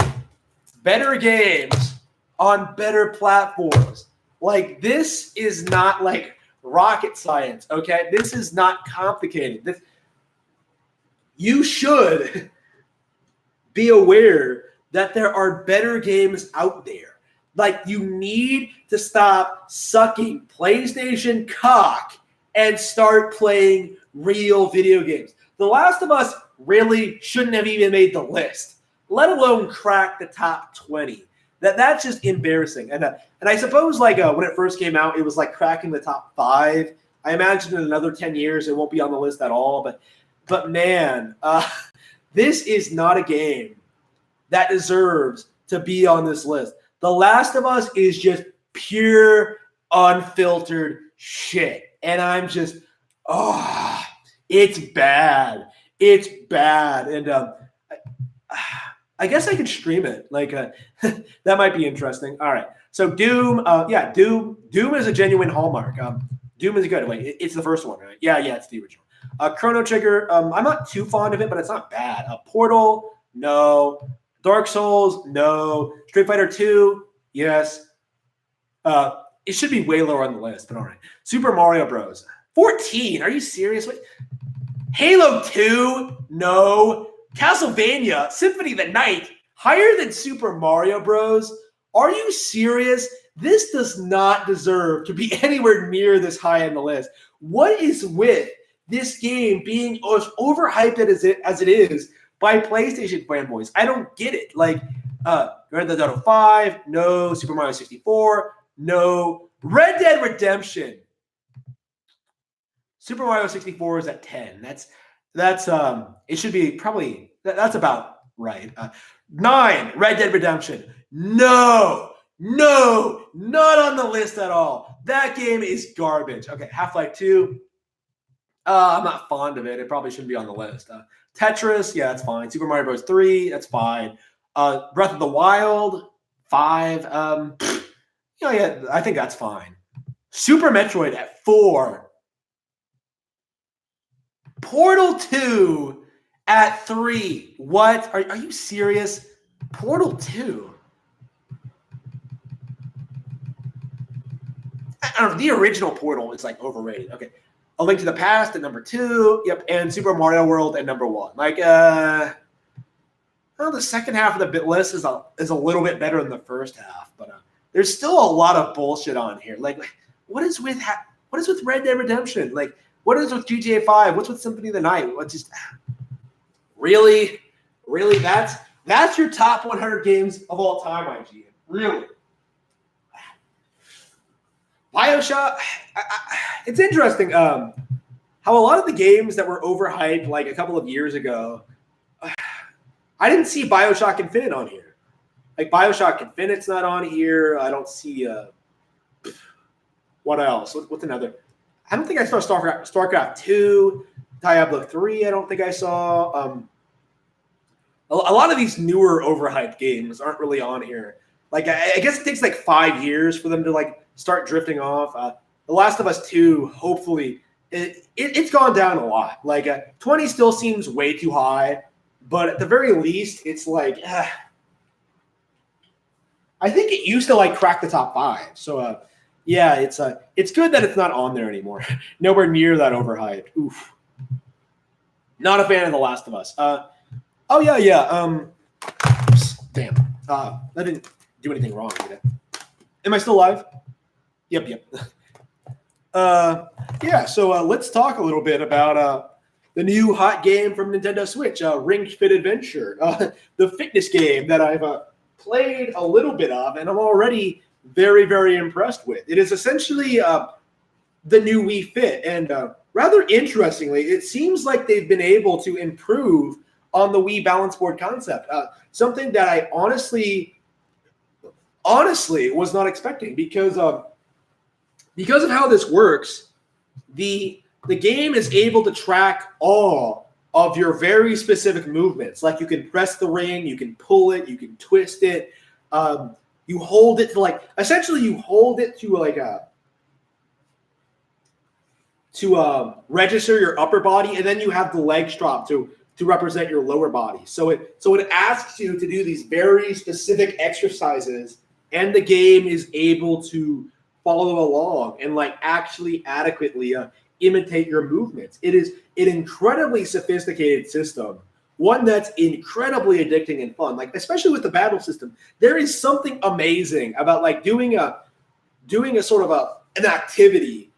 S1: better games on better platforms. Like, this is not like rocket science, okay? This is not complicated. You should be aware that there are better games out there. Like, you need to stop sucking PlayStation cock and start playing real video games. The Last of Us really shouldn't have even made the list, let alone crack the top 20. That's just embarrassing. And I suppose like when it first came out, it was like cracking the top 5. I imagine in another 10 years it won't be on the list at all. But man, this is not a game that deserves to be on this list. The Last of Us is just pure, unfiltered shit. And I'm just, it's bad. It's bad. And I guess I could stream it. Like, that might be interesting. All right. So Doom, Doom is a genuine hallmark. Doom is good. Wait, it's the first one, right? Yeah, it's the original. Chrono Trigger, I'm not too fond of it, but it's not bad. Portal, no. Dark Souls, no. Street Fighter 2, yes. It should be way lower on the list, but all right. Super Mario Bros. 14. Are you serious? What? Halo 2, no. Castlevania, Symphony of the Night, higher than Super Mario Bros. Are you serious? This does not deserve to be anywhere near this high on the list. What is with this game being as overhyped as it is by PlayStation fanboys? I don't get it. Like, Grand Theft Auto 5, no. Super Mario 64, no. Red Dead Redemption. Super Mario 64 is at 10. That's it should be probably that's about right. 9, Red Dead Redemption. No, not on the list at all. That game is garbage. Okay, Half-Life 2. I'm not fond of it. It probably shouldn't be on the list. Tetris, yeah, that's fine. Super Mario Bros. 3, that's fine. Breath of the Wild, 5. Yeah, I think that's fine. Super Metroid at 4. Portal 2 at 3. What? Are you serious? Portal 2. I don't know. The original Portal is like overrated. Okay. A Link to the Past at number 2. Yep. And Super Mario World at number 1. Like, well, the second half of the bit list is a little bit better than the first half, but there's still a lot of bullshit on here. Like, what is with Red Dead Redemption? Like, what is with GTA 5? What's with Symphony of the Night? What's just really that's your top 100 games of all time, IGN. Really? BioShock. It's interesting how a lot of the games that were overhyped like a couple of years ago, I didn't see BioShock Infinite on here. Like BioShock Infinite's not on here. I don't see what else? What's another? I don't think I saw StarCraft 2, Diablo 3. I don't think I saw. A lot of these newer overhyped games aren't really on here. Like I guess it takes like 5 years for them to like start drifting off. The Last of Us 2, hopefully, it's gone down a lot. Like 20 still seems way too high, but at the very least, it's like I think it used to like crack the top 5. So. Yeah, it's good that it's not on there anymore. Nowhere near that overhyped. Oof. Not a fan of The Last of Us. Oh yeah. Damn. I didn't do anything wrong, did I? Am I still live? Yep. Yeah. So let's talk a little bit about the new hot game from Nintendo Switch, Ring Fit Adventure, the fitness game that I've played a little bit of, and I'm already very, very impressed with. It is essentially the new Wii Fit. And rather interestingly, it seems like they've been able to improve on the Wii balance board concept. Something that I honestly was not expecting because of how this works. The game is able to track all of your very specific movements. Like you can press the ring, you can pull it, you can twist it. You hold it to register your upper body, and then you have the legs drop to represent your lower body. So it asks you to do these very specific exercises, and the game is able to follow along and like actually adequately imitate your movements. It is an incredibly sophisticated system. One that's incredibly addicting and fun, like especially with the battle system. There is something amazing about like doing a sort of an activity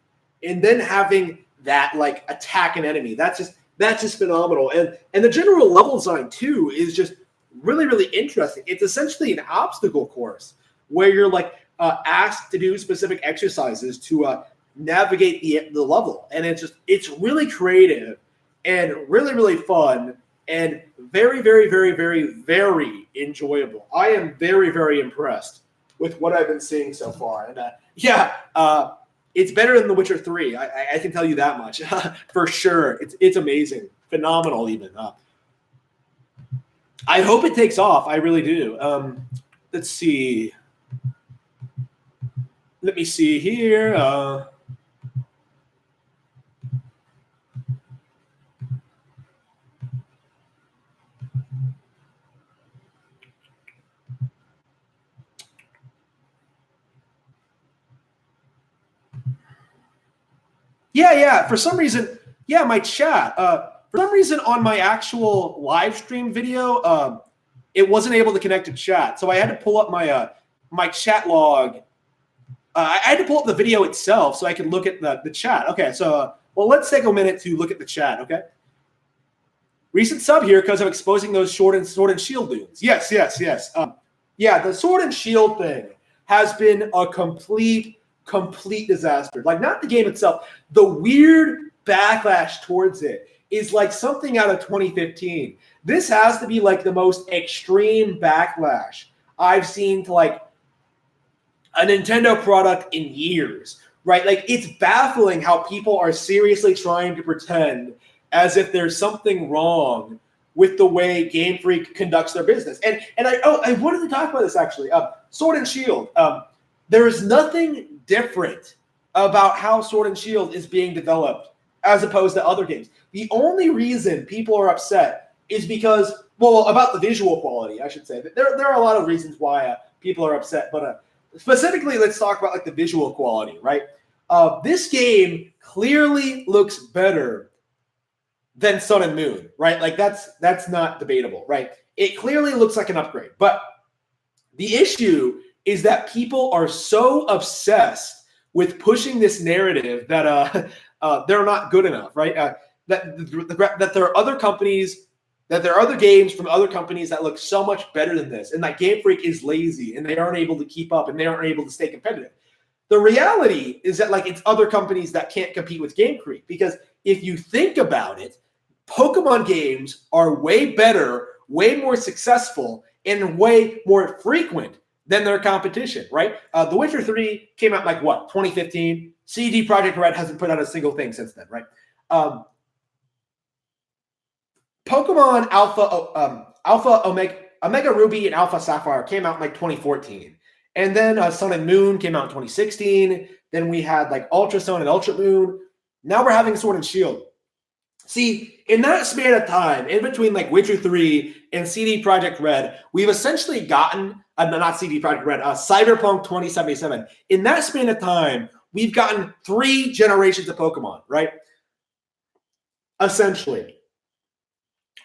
S1: and then having that like attack an enemy. That's just phenomenal. And the general level design too is just really, really interesting. It's essentially an obstacle course where you're like asked to do specific exercises to navigate the level, and it's really creative and really, really fun. And very, very, very, very, very enjoyable. I am very, very impressed with what I've been seeing so far. And it's better than The Witcher 3. I can tell you that much for sure. It's amazing, phenomenal even. I hope it takes off. I really do. Let's see. Let me see here. Yeah. For some reason, my chat. For some reason, on my actual live stream video, it wasn't able to connect to chat, so I had to pull up my chat log. I had to pull up the video itself so I could look at the chat. Okay, so let's take a minute to look at the chat. Okay. Recent sub here because of exposing those sword and shield dudes. Yes. The sword and shield thing has been a complete disaster. Like, not the game itself. The weird backlash towards it is like something out of 2015. This has to be like the most extreme backlash I've seen to like a Nintendo product in years, right? Like, it's baffling how people are seriously trying to pretend as if there's something wrong with the way Game Freak conducts their business. And I wanted to talk about this actually. Sword and Shield. There is nothing different about how Sword and Shield is being developed as opposed to other games. The only reason people are upset is because, about the visual quality, I should say. There are a lot of reasons why people are upset, but specifically, let's talk about like the visual quality, right? This game clearly looks better than Sun and Moon, right? Like, that's not debatable, right? It clearly looks like an upgrade, but the issue is that people are so obsessed with pushing this narrative that they're not good enough, right? That there are other companies, that there are other games from other companies that look so much better than this, and that Game Freak is lazy and they aren't able to keep up and they aren't able to stay competitive. The reality is that like it's other companies that can't compete with Game Freak, because if you think about it, Pokemon games are way better, way more successful, and way more frequent than their competition, right? The Witcher 3 came out like what, 2015? CD Projekt Red hasn't put out a single thing since then, right? Pokemon Alpha Omega Ruby and Alpha Sapphire came out in like 2014. And then Sun and Moon came out in 2016. Then we had like Ultra Sun and Ultra Moon. Now we're having Sword and Shield. See, in that span of time, in between like Witcher 3 and CD Projekt Red, we've essentially gotten, not CD Projekt Red, Cyberpunk 2077. In that span of time, we've gotten 3 generations of Pokemon, right? Essentially.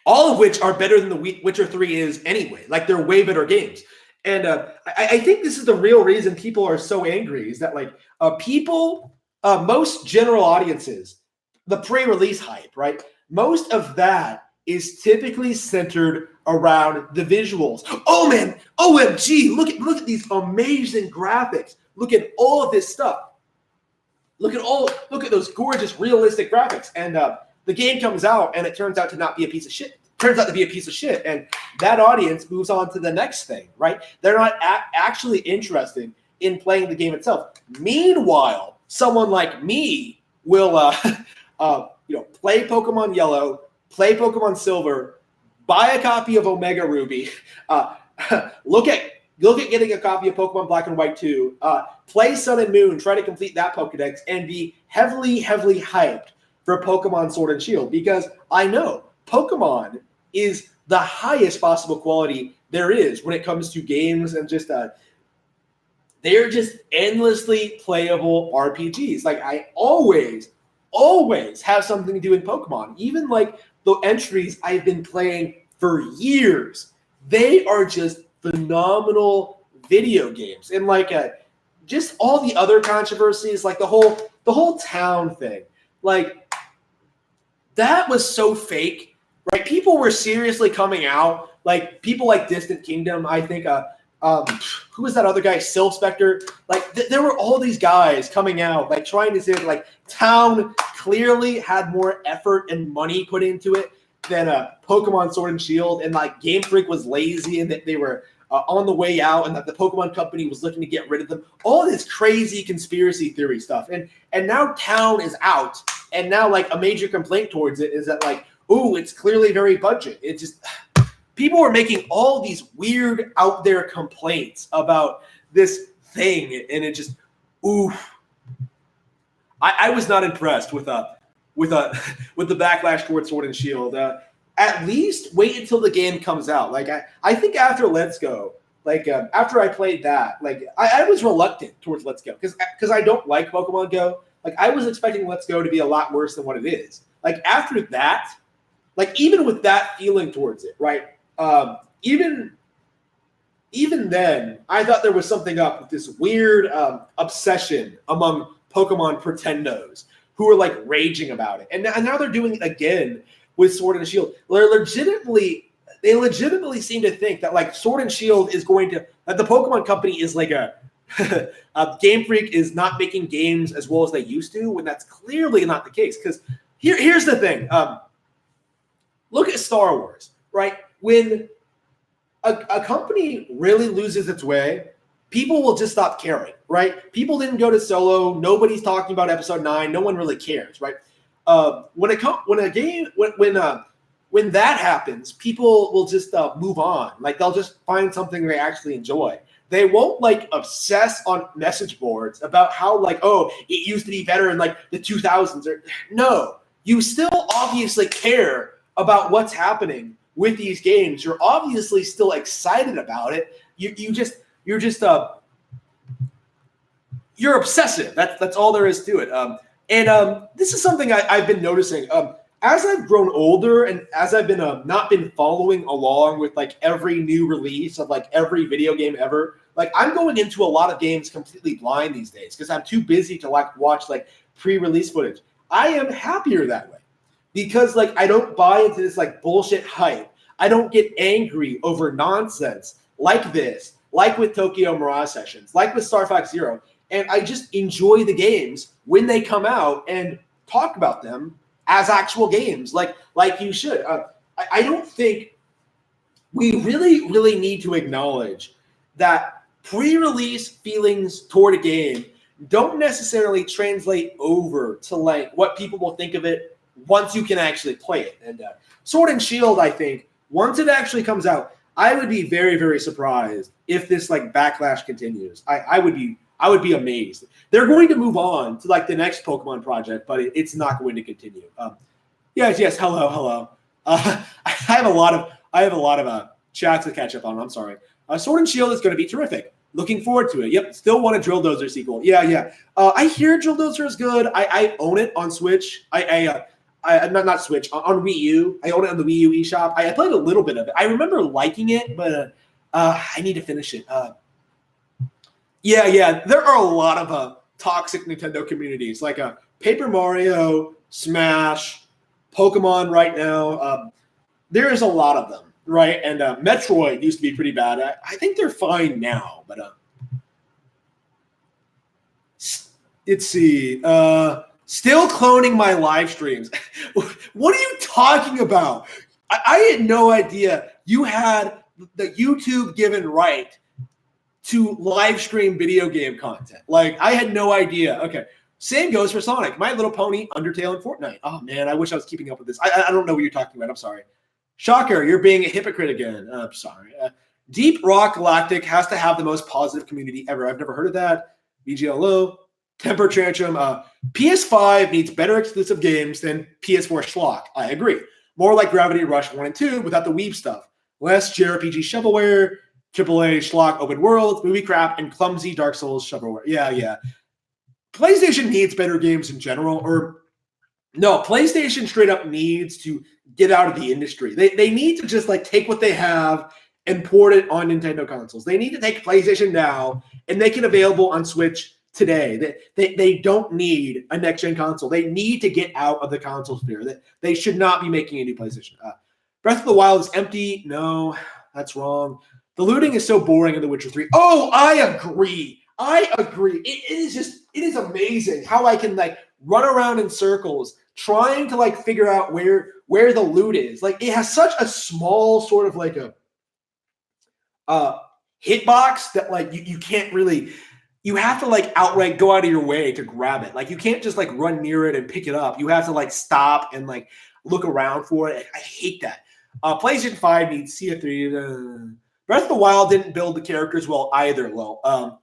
S1: All of which are better than the Witcher 3 is anyway. Like, they're way better games. And I think this is the real reason people are so angry, is that like people, most general audiences, the pre-release hype, right? Most of that is typically centered around the visuals. Oh man, OMG, look at these amazing graphics. Look at all of this stuff. Look at those gorgeous realistic graphics. And the game comes out and it turns out to not be a piece of shit. Turns out to be a piece of shit. And that audience moves on to the next thing, right? They're not actually interested in playing the game itself. Meanwhile, someone like me will play Pokemon Yellow, play Pokemon Silver, buy a copy of Omega Ruby, look at getting a copy of Pokemon Black and White 2, play Sun and Moon, try to complete that Pokedex, and be heavily hyped for Pokemon Sword and Shield, because I know Pokemon is the highest possible quality there is when it comes to games, and just they're just endlessly playable RPGs. Like, I always have something to do in Pokemon. Even like the entries I've been playing for years, they are just phenomenal video games. And like just all the other controversies, like the whole town thing, like that was so fake. Right, people were seriously coming out, like people like Distant Kingdom. I think, who was that other guy, Sylph Spectre? Like, there were all these guys coming out, like trying to say that, like, Town clearly had more effort and money put into it than Pokemon Sword and Shield, and like Game Freak was lazy and that they were on the way out, and that the Pokemon company was looking to get rid of them. All this crazy conspiracy theory stuff, and now Town is out, and now like a major complaint towards it is that like, ooh, it's clearly very budget. It just, people were making all these weird out there complaints about this thing, and it just, ooh. I was not impressed with the backlash towards Sword and Shield. At least wait until the game comes out. Like I think after Let's Go, like after I played that, like I was reluctant towards Let's Go because I don't like Pokemon Go. Like I was expecting Let's Go to be a lot worse than what it is. Like after that, like even with that feeling towards it, right? Even then, I thought there was something up with this weird obsession among Pokemon Pretendos who were like raging about it, and now they're doing it again with Sword and Shield. They legitimately seem to think that like Sword and Shield is going to that the Pokemon Company is like a Game Freak is not making games as well as they used to, when that's clearly not the case. Because here's the thing: look at Star Wars, right? When a company really loses its way, people will just stop caring, right? People didn't go to Solo. Nobody's talking about Episode 9. No one really cares, right? When that happens, people will just move on. Like they'll just find something they actually enjoy. They won't like obsess on message boards about how like, oh, it used to be better in like the 2000s. No, you still obviously care about what's happening with these games. You're obviously still excited about it. You're obsessive. That's all there is to it. This is something I've been noticing. As I've grown older and as I've been not been following along with like every new release of like every video game ever, like I'm going into a lot of games completely blind these days because I'm too busy to like watch like pre-release footage. I am happier that way because like I don't buy into this like bullshit hype. I don't get angry over nonsense like this, like with Tokyo Mirage Sessions, like with Star Fox Zero, and I just enjoy the games when they come out and talk about them as actual games, like you should. I don't think we really need to acknowledge that pre-release feelings toward a game don't necessarily translate over to like what people will think of it once you can actually play it. And Sword and Shield, I think, once it actually comes out, I would be very surprised if this like backlash continues. I would be amazed. They're going to move on to like the next Pokemon project, but it's not going to continue. Yes. Hello. I have a lot of chats to catch up on. I'm sorry. Sword and Shield is going to be terrific. Looking forward to it. Yep. Still want a Drill Dozer sequel. Yeah. I hear Drill Dozer is good. I own it on Switch. Not Switch, on Wii U. I own it on the Wii U eShop. I played a little bit of it. I remember liking it, but I need to finish it. Yeah. There are a lot of toxic Nintendo communities, like Paper Mario, Smash, Pokemon right now. There is a lot of them, right? And Metroid used to be pretty bad. I think they're fine now, but let's see. Still cloning my live streams. What are you talking about? I had no idea you had the YouTube given right to live stream video game content. Like, I had no idea. Okay. Same goes for Sonic, My Little Pony, Undertale, and Fortnite. Oh, man, I wish I was keeping up with this. I don't know what you're talking about. I'm sorry. Shocker, you're being a hypocrite again. I'm sorry. Deep Rock Galactic has to have the most positive community ever. I've never heard of that. BGLO. Temper Tantrum. PS5 needs better exclusive games than PS4 schlock. I agree. More like Gravity Rush 1 and 2 without the weeb stuff. Less JRPG shovelware, AAA schlock open world, movie crap, and clumsy Dark Souls shovelware. Yeah. PlayStation needs better games in general. Or no, PlayStation straight up needs to get out of the industry. They need to just like take what they have and port it on Nintendo consoles. They need to take PlayStation Now and make it available on Switch today. They don't need a next-gen console. They need to get out of the console sphere. They should not be making a new PlayStation. Breath of the Wild is empty. No, that's wrong. The looting is so boring in The Witcher 3. Oh, I agree. It is amazing how I can like run around in circles trying to like figure out where the loot is. Like it has such a small sort of like a hitbox that like you can't really. You have to like outright go out of your way to grab it. Like you can't just like run near it and pick it up. You have to like stop and like look around for it. I hate that. PlayStation 5 needs CS3. Breath of the Wild didn't build the characters well either. Breath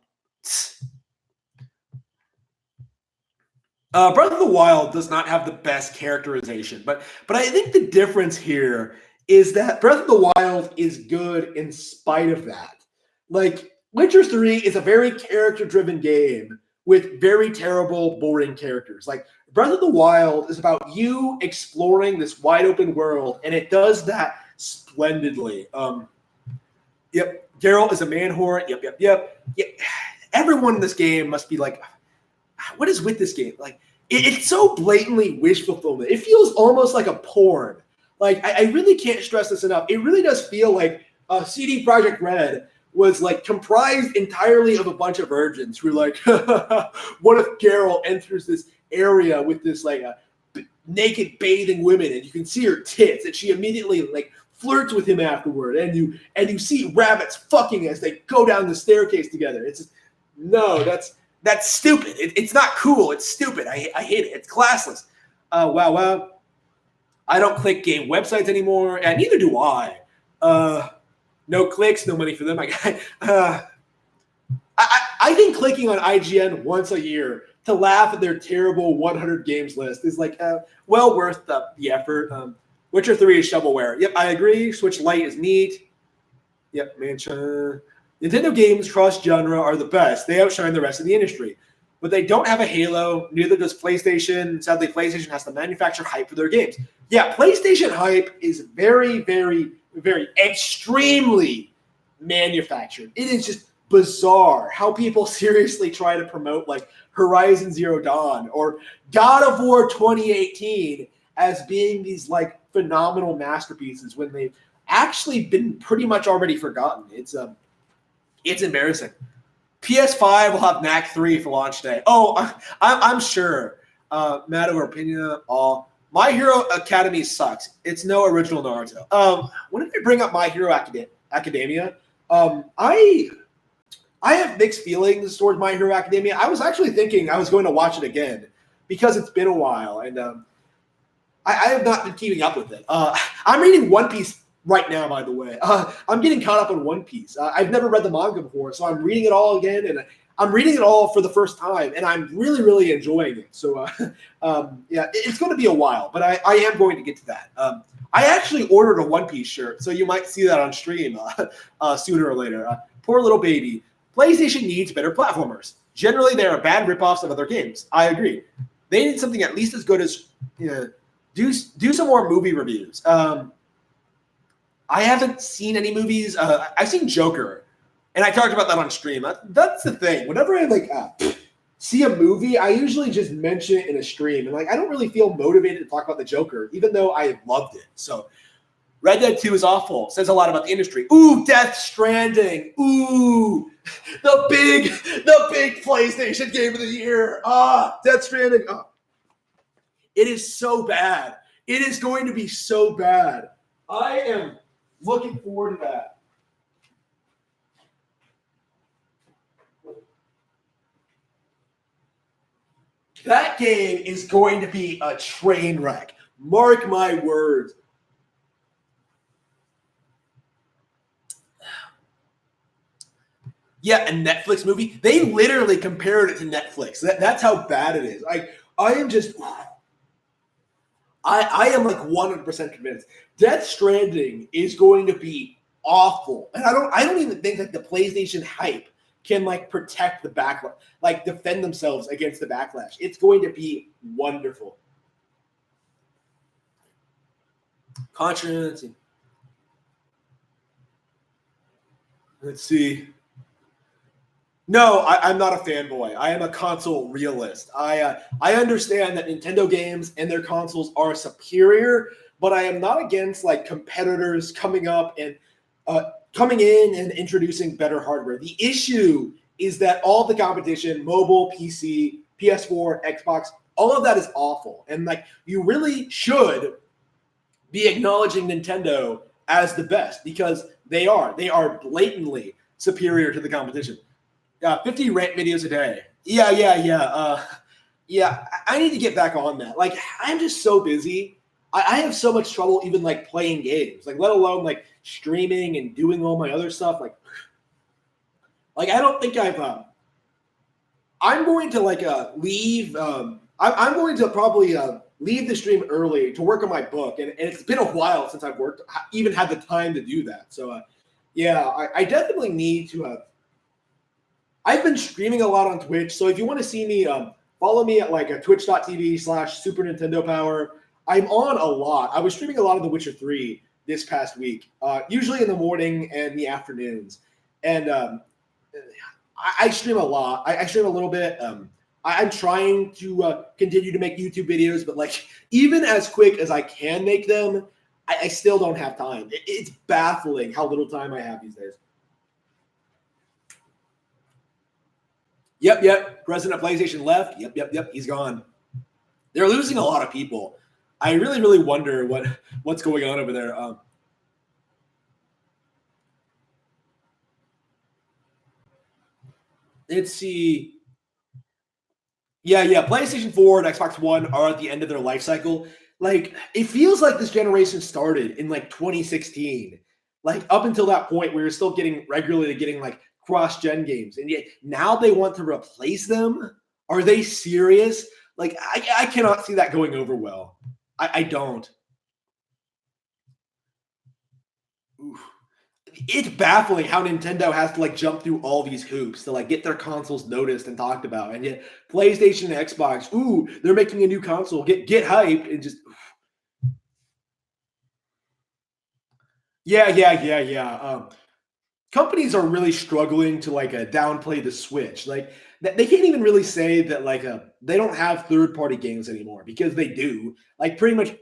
S1: of the Wild does not have the best characterization, but I think the difference here is that Breath of the Wild is good in spite of that. Like Witcher 3 is a very character-driven game with very terrible, boring characters. Like Breath of the Wild is about you exploring this wide open world, and it does that splendidly. Yep, Geralt is a man whore. Yep. Everyone in this game must be like, what is with this game? Like, it's so blatantly wish fulfillment. It feels almost like a porn. Like, I really can't stress this enough. It really does feel like CD Projekt Red was like comprised entirely of a bunch of virgins who were like, what if Geralt enters this area with this like naked bathing women, and you can see her tits, and she immediately like flirts with him afterward, and you see rabbits fucking as they go down the staircase together. It's just, no, that's stupid. It's not cool. It's stupid. I hate it. It's classless. Wow. I don't click game websites anymore, and neither do I. No clicks, no money for them. I think clicking on IGN once a year to laugh at their terrible 100 games list is like well worth the effort. Witcher 3 is shovelware. Yep, I agree. Switch Lite is neat. Yep, Mancha. Nintendo games cross-genre are the best. They outshine the rest of the industry. But they don't have a Halo. Neither does PlayStation. Sadly, PlayStation has to manufacture hype for their games. Yeah, PlayStation hype is very, very, very extremely manufactured. It is just bizarre how people seriously try to promote like Horizon Zero Dawn or God of War 2018 as being these like phenomenal masterpieces when they've actually been pretty much already forgotten. It's embarrassing. PS5 will have Knack 3 for launch day. Oh, I'm sure. Matter of opinion. My Hero Academy sucks. It's no original Naruto. When did I bring up My Hero Academia? I have mixed feelings towards My Hero Academia. I was actually thinking I was going to watch it again because it's been a while, and I have not been keeping up with it. I'm reading One Piece right now, by the way. I'm getting caught up on One Piece. I've never read the manga before, so I'm reading it all again, and I'm reading it all for the first time, and I'm really, really enjoying it. So, yeah, it's going to be a while, but I am going to get to that. I actually ordered a One Piece shirt, so you might see that on stream sooner or later. Poor little baby. PlayStation needs better platformers. Generally, they are bad ripoffs of other games. I agree. They need something at least as good as do some more movie reviews. I haven't seen any movies. I've seen Joker, and I talked about that on stream. That's the thing. Whenever I see a movie, I usually just mention it in a stream, and I don't really feel motivated to talk about the Joker, even though I loved it. So, Red Dead 2 is awful. Says a lot about the industry. Ooh, Death Stranding. Ooh, the big PlayStation game of the year. Death Stranding. It is so bad. It is going to be so bad. I am looking forward to that. That game is going to be a train wreck. Mark my words. Yeah, a Netflix movie. They literally compared it to Netflix. That's how bad it is. I am just... I am like 100% convinced Death Stranding is going to be awful, and I don't even think that the PlayStation hype can like protect the backlash, like defend themselves against the backlash. It's going to be wonderful. Controversy. Let's see. No, I'm not a fanboy. I am a console realist. I understand that Nintendo games and their consoles are superior, but I am not against like competitors coming up and coming in and introducing better hardware. The issue is that all the competition, mobile, PC, PS4, Xbox, all of that is awful. And like you really should be acknowledging Nintendo as the best because they are blatantly superior to the competition. 50 rant videos a day. Yeah. I need to get back on that. Like, I'm just so busy. I have so much trouble even like playing games, like let alone like streaming and doing all my other stuff. Like I don't think I'm going to like leave. I'm going to probably leave the stream early to work on my book, and it's been a while since I've even had the time to do that. So yeah, I definitely need to I've been streaming a lot on Twitch, so if you want to see me, follow me at like a twitch.tv/Super Nintendo Power. I'm on a lot. I was streaming a lot of The Witcher 3 this past week, usually in the morning and the afternoons. And I stream a lot. I stream a little bit. I'm trying to continue to make YouTube videos, but like even as quick as I can make them, I still don't have time. It's baffling how little time I have these days. Yep. President of PlayStation left. Yep. He's gone. They're losing a lot of people. I really wonder what's going on over there. Let's see. Yeah. PlayStation 4 and Xbox One are at the end of their life cycle. Like, it feels like this generation started in like 2016. Like, up until that point, we were still regularly getting like cross-gen games. And yet now they want to replace them? Are they serious? Like, I cannot see that going over well. I don't. Oof. It's baffling how Nintendo has to like jump through all these hoops to like get their consoles noticed and talked about, and yet PlayStation and Xbox, they're making a new console. Get hyped and just yeah. Companies are really struggling to like downplay the Switch. Like they can't even really say that like they don't have third-party games anymore, because they do. Like pretty much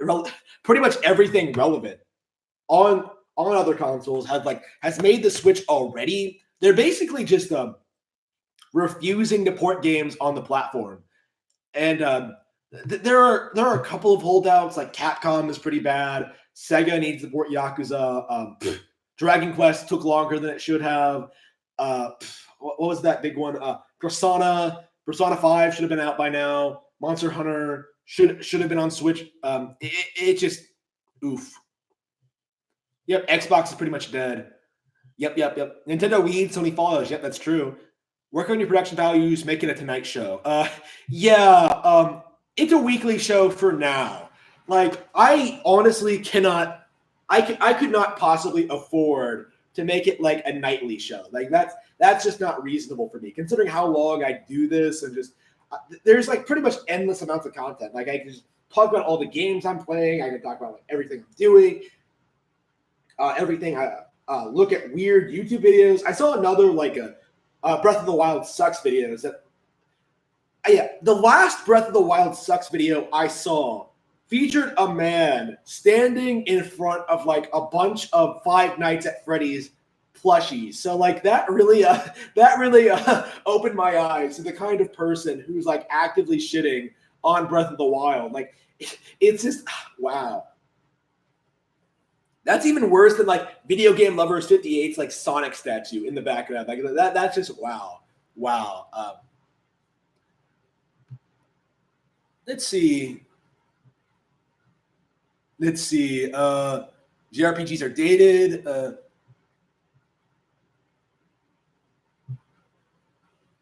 S1: everything relevant on other consoles has made the Switch already. They're basically just refusing to port games on the platform. And there are a couple of holdouts, like Capcom is pretty bad. Sega needs to port Yakuza. Dragon Quest took longer than it should have. What was that big one? Persona 5 should have been out by now. Monster Hunter should have been on Switch. It just oof. Yep, Xbox is pretty much dead. Yep. Nintendo Wii, Sony follows. Yep, that's true. Work on your production values, make it a Tonight Show. It's a weekly show for now. Like, I honestly cannot. I could not possibly afford to make it like a nightly show. Like that's just not reasonable for me, considering how long I do this, and just there's like pretty much endless amounts of content. Like I can just talk about all the games I'm playing. I can talk about like everything I'm doing. Everything. I look at weird YouTube videos. I saw another like a Breath of the Wild sucks videos. The last Breath of the Wild sucks video I saw featured a man standing in front of like a bunch of Five Nights at Freddy's plushies. So like that really opened my eyes to the kind of person who's like actively shitting on Breath of the Wild. Like it's just wow. That's even worse than like Video Game Lovers 58's like Sonic statue in the background. Like that's just wow. Let's see. JRPGs are dated.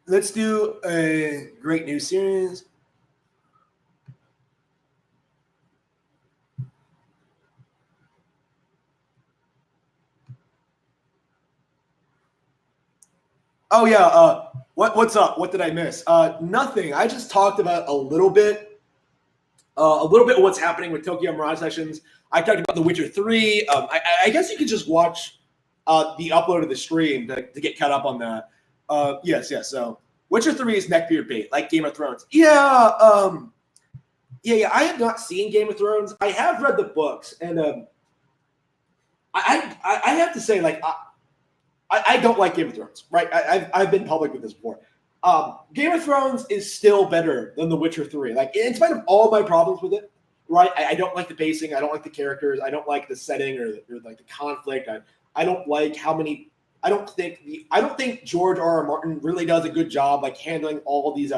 S1: Let's do a great new series. Oh yeah. What's up? What did I miss? Nothing. I just talked about a little bit of what's happening with Tokyo Mirage Sessions. I talked about The Witcher 3. I guess you could just watch the upload of the stream to get caught up on that. Yes. So Witcher 3 is neckbeard bait, like Game of Thrones. Yeah. I have not seen Game of Thrones. I have read the books, and I have to say, like, I don't like Game of Thrones, right? I've been public with this before. Game of Thrones is still better than The Witcher 3. Like, in spite of all my problems with it, right? I don't like the pacing. I don't like the characters. I don't like the setting or like the conflict. I don't like how many. I don't think George R.R. Martin really does a good job like handling all these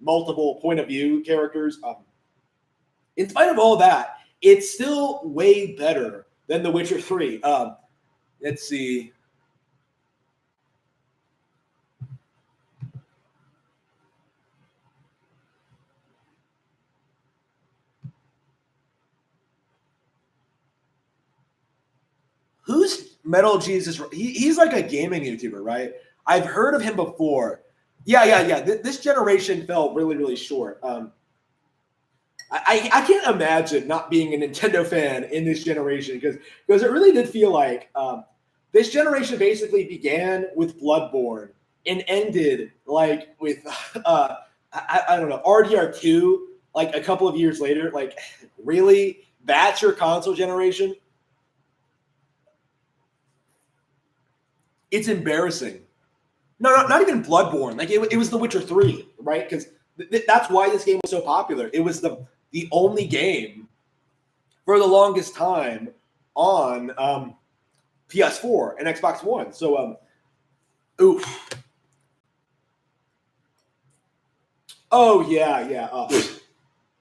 S1: multiple point of view characters. In spite of all that, it's still way better than The Witcher 3. Let's see. Who's Metal Jesus? He's like a gaming YouTuber, right? I've heard of him before. Yeah. This generation fell really, really short. I can't imagine not being a Nintendo fan in this generation because it really did feel like this generation basically began with Bloodborne and ended like with I don't know, RDR2 like a couple of years later. Like, really, that's your console generation? It's embarrassing. No, not even Bloodborne. Like, it was The Witcher 3, right? Because that's why this game was so popular. It was the only game for the longest time on PS4 and Xbox One. So, oof. Oh yeah.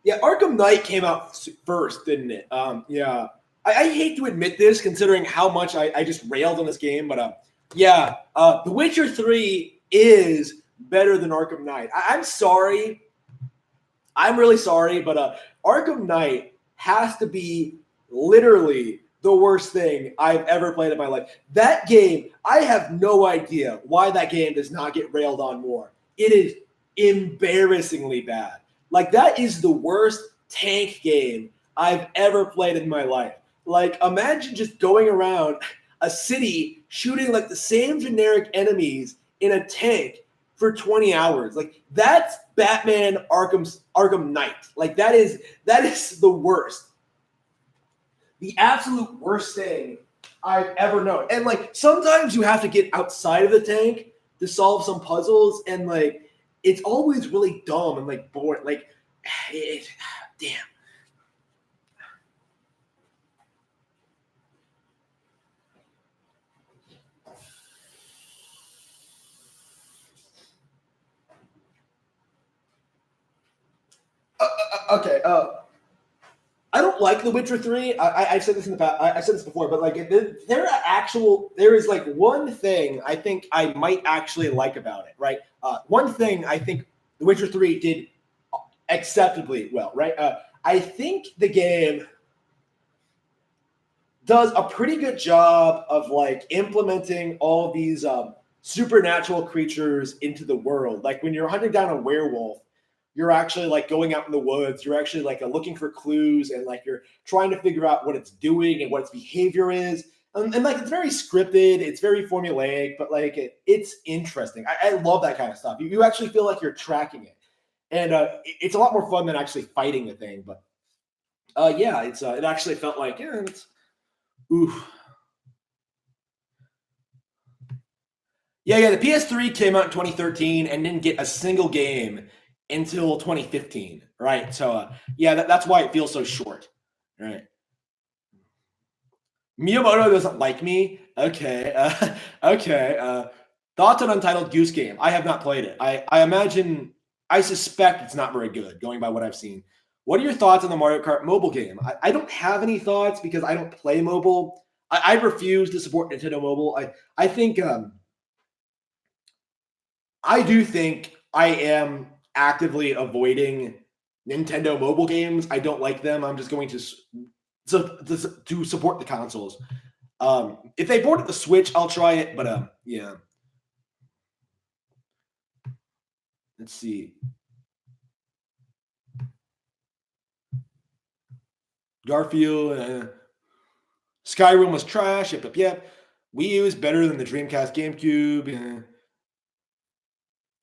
S1: Yeah, Arkham Knight came out first, didn't it? Yeah. I hate to admit this, considering how much I just railed on this game, but yeah, The Witcher 3 is better than Arkham Knight. I'm sorry. I'm really sorry, but Arkham Knight has to be literally the worst thing I've ever played in my life. That game, I have no idea why that game does not get railed on more. It is embarrassingly bad. Like, that is the worst tank game I've ever played in my life. Like, imagine just going around a city shooting like the same generic enemies in a tank for 20 hours. Like, that's Batman Arkham Knight. Like, that is the worst. The absolute worst thing I've ever known. And like, sometimes you have to get outside of the tank to solve some puzzles, and like, it's always really dumb and like boring. Like, damn. Okay. I don't like The Witcher 3. I've said this in the past. I said this before, but like, there is like one thing I think I might actually like about it, right? One thing I think The Witcher 3 did acceptably well, right? I think the game does a pretty good job of like implementing all these supernatural creatures into the world. Like, when you're hunting down a werewolf, you're actually like going out in the woods. You're actually like looking for clues, and like you're trying to figure out what it's doing and what its behavior is. And like, it's very scripted, it's very formulaic, but like it's interesting. I love that kind of stuff. You actually feel like you're tracking it, and it's a lot more fun than actually fighting the thing. But yeah, it actually felt like, yeah, it's oof. Yeah. The PS3 came out in 2013 and didn't get a single game until 2015, right? So, yeah, that's why it feels so short, right? Miyamoto doesn't like me. Okay, okay. Thoughts on Untitled Goose Game? I have not played it. I imagine, I suspect it's not very good, going by what I've seen. What are your thoughts on the Mario Kart mobile game? I don't have any thoughts because I don't play mobile. I refuse to support Nintendo Mobile. I think I do think I am actively avoiding Nintendo mobile games. I don't like them. I'm just going to support the consoles. If they port it to Switch, I'll try it. But yeah. Let's see. Garfield, Skyrim was trash. Yep. Wii U is better than the Dreamcast, GameCube.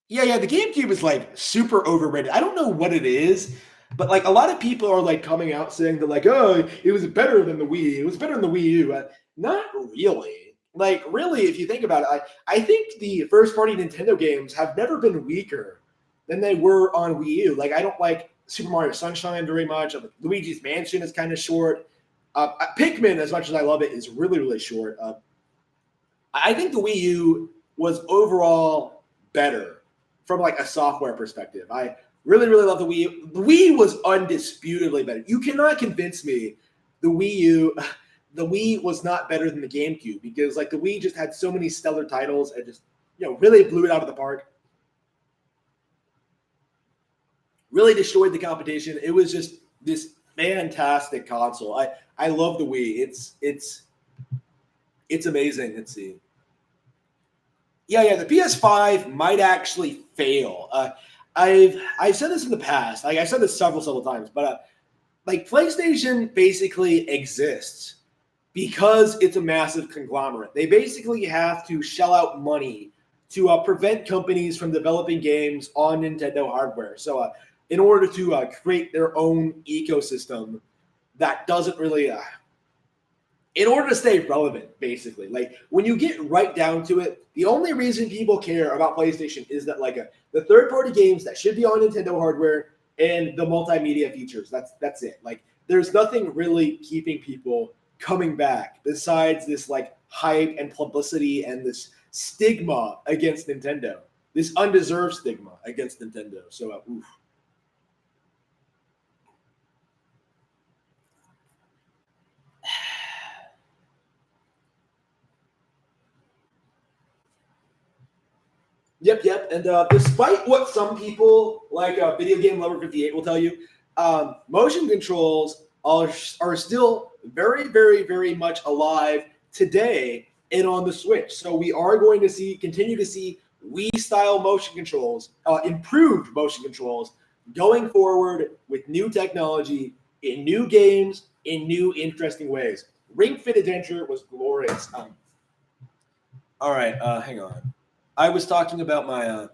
S1: Yeah. The GameCube is like super overrated. I don't know what it is, but like, a lot of people are like coming out saying that like, oh, it was better than the Wii. It was better than the Wii U. Not really. Like, really, if you think about it, I think the first party Nintendo games have never been weaker than they were on Wii U. Like, I don't like Super Mario Sunshine very much. Luigi's Mansion is kind of short. Pikmin, as much as I love it, is really, really short. I think the Wii U was overall better from like a software perspective. I really, really love the Wii U. The Wii was undisputedly better. You cannot convince me the Wii was not better than the GameCube, because like the Wii just had so many stellar titles and just, really blew it out of the park. Really destroyed the competition. It was just this fantastic console. I love the Wii. It's amazing. Let's see. Yeah. The PS5 might actually fail. I've said this in the past. Like I've said this several times, but like PlayStation basically exists because it's a massive conglomerate. They basically have to shell out money to prevent companies from developing games on Nintendo hardware. So, in order to create their own ecosystem that doesn't really, in order to stay relevant, basically, like when you get right down to it, the only reason people care about PlayStation is that the third-party games that should be on Nintendo hardware and the multimedia features. That's it. Like, there's nothing really keeping people coming back besides this like hype and publicity and this stigma against Nintendo, this undeserved stigma against Nintendo. So, oof. Yep. And despite what some people like Video Game Lover 58 will tell you, motion controls are still very much alive today and on the Switch. So we are going to continue to see Wii style motion controls, improved motion controls, going forward with new technology in new games in new interesting ways. Ring Fit Adventure was glorious. All right, hang on. I was talking about my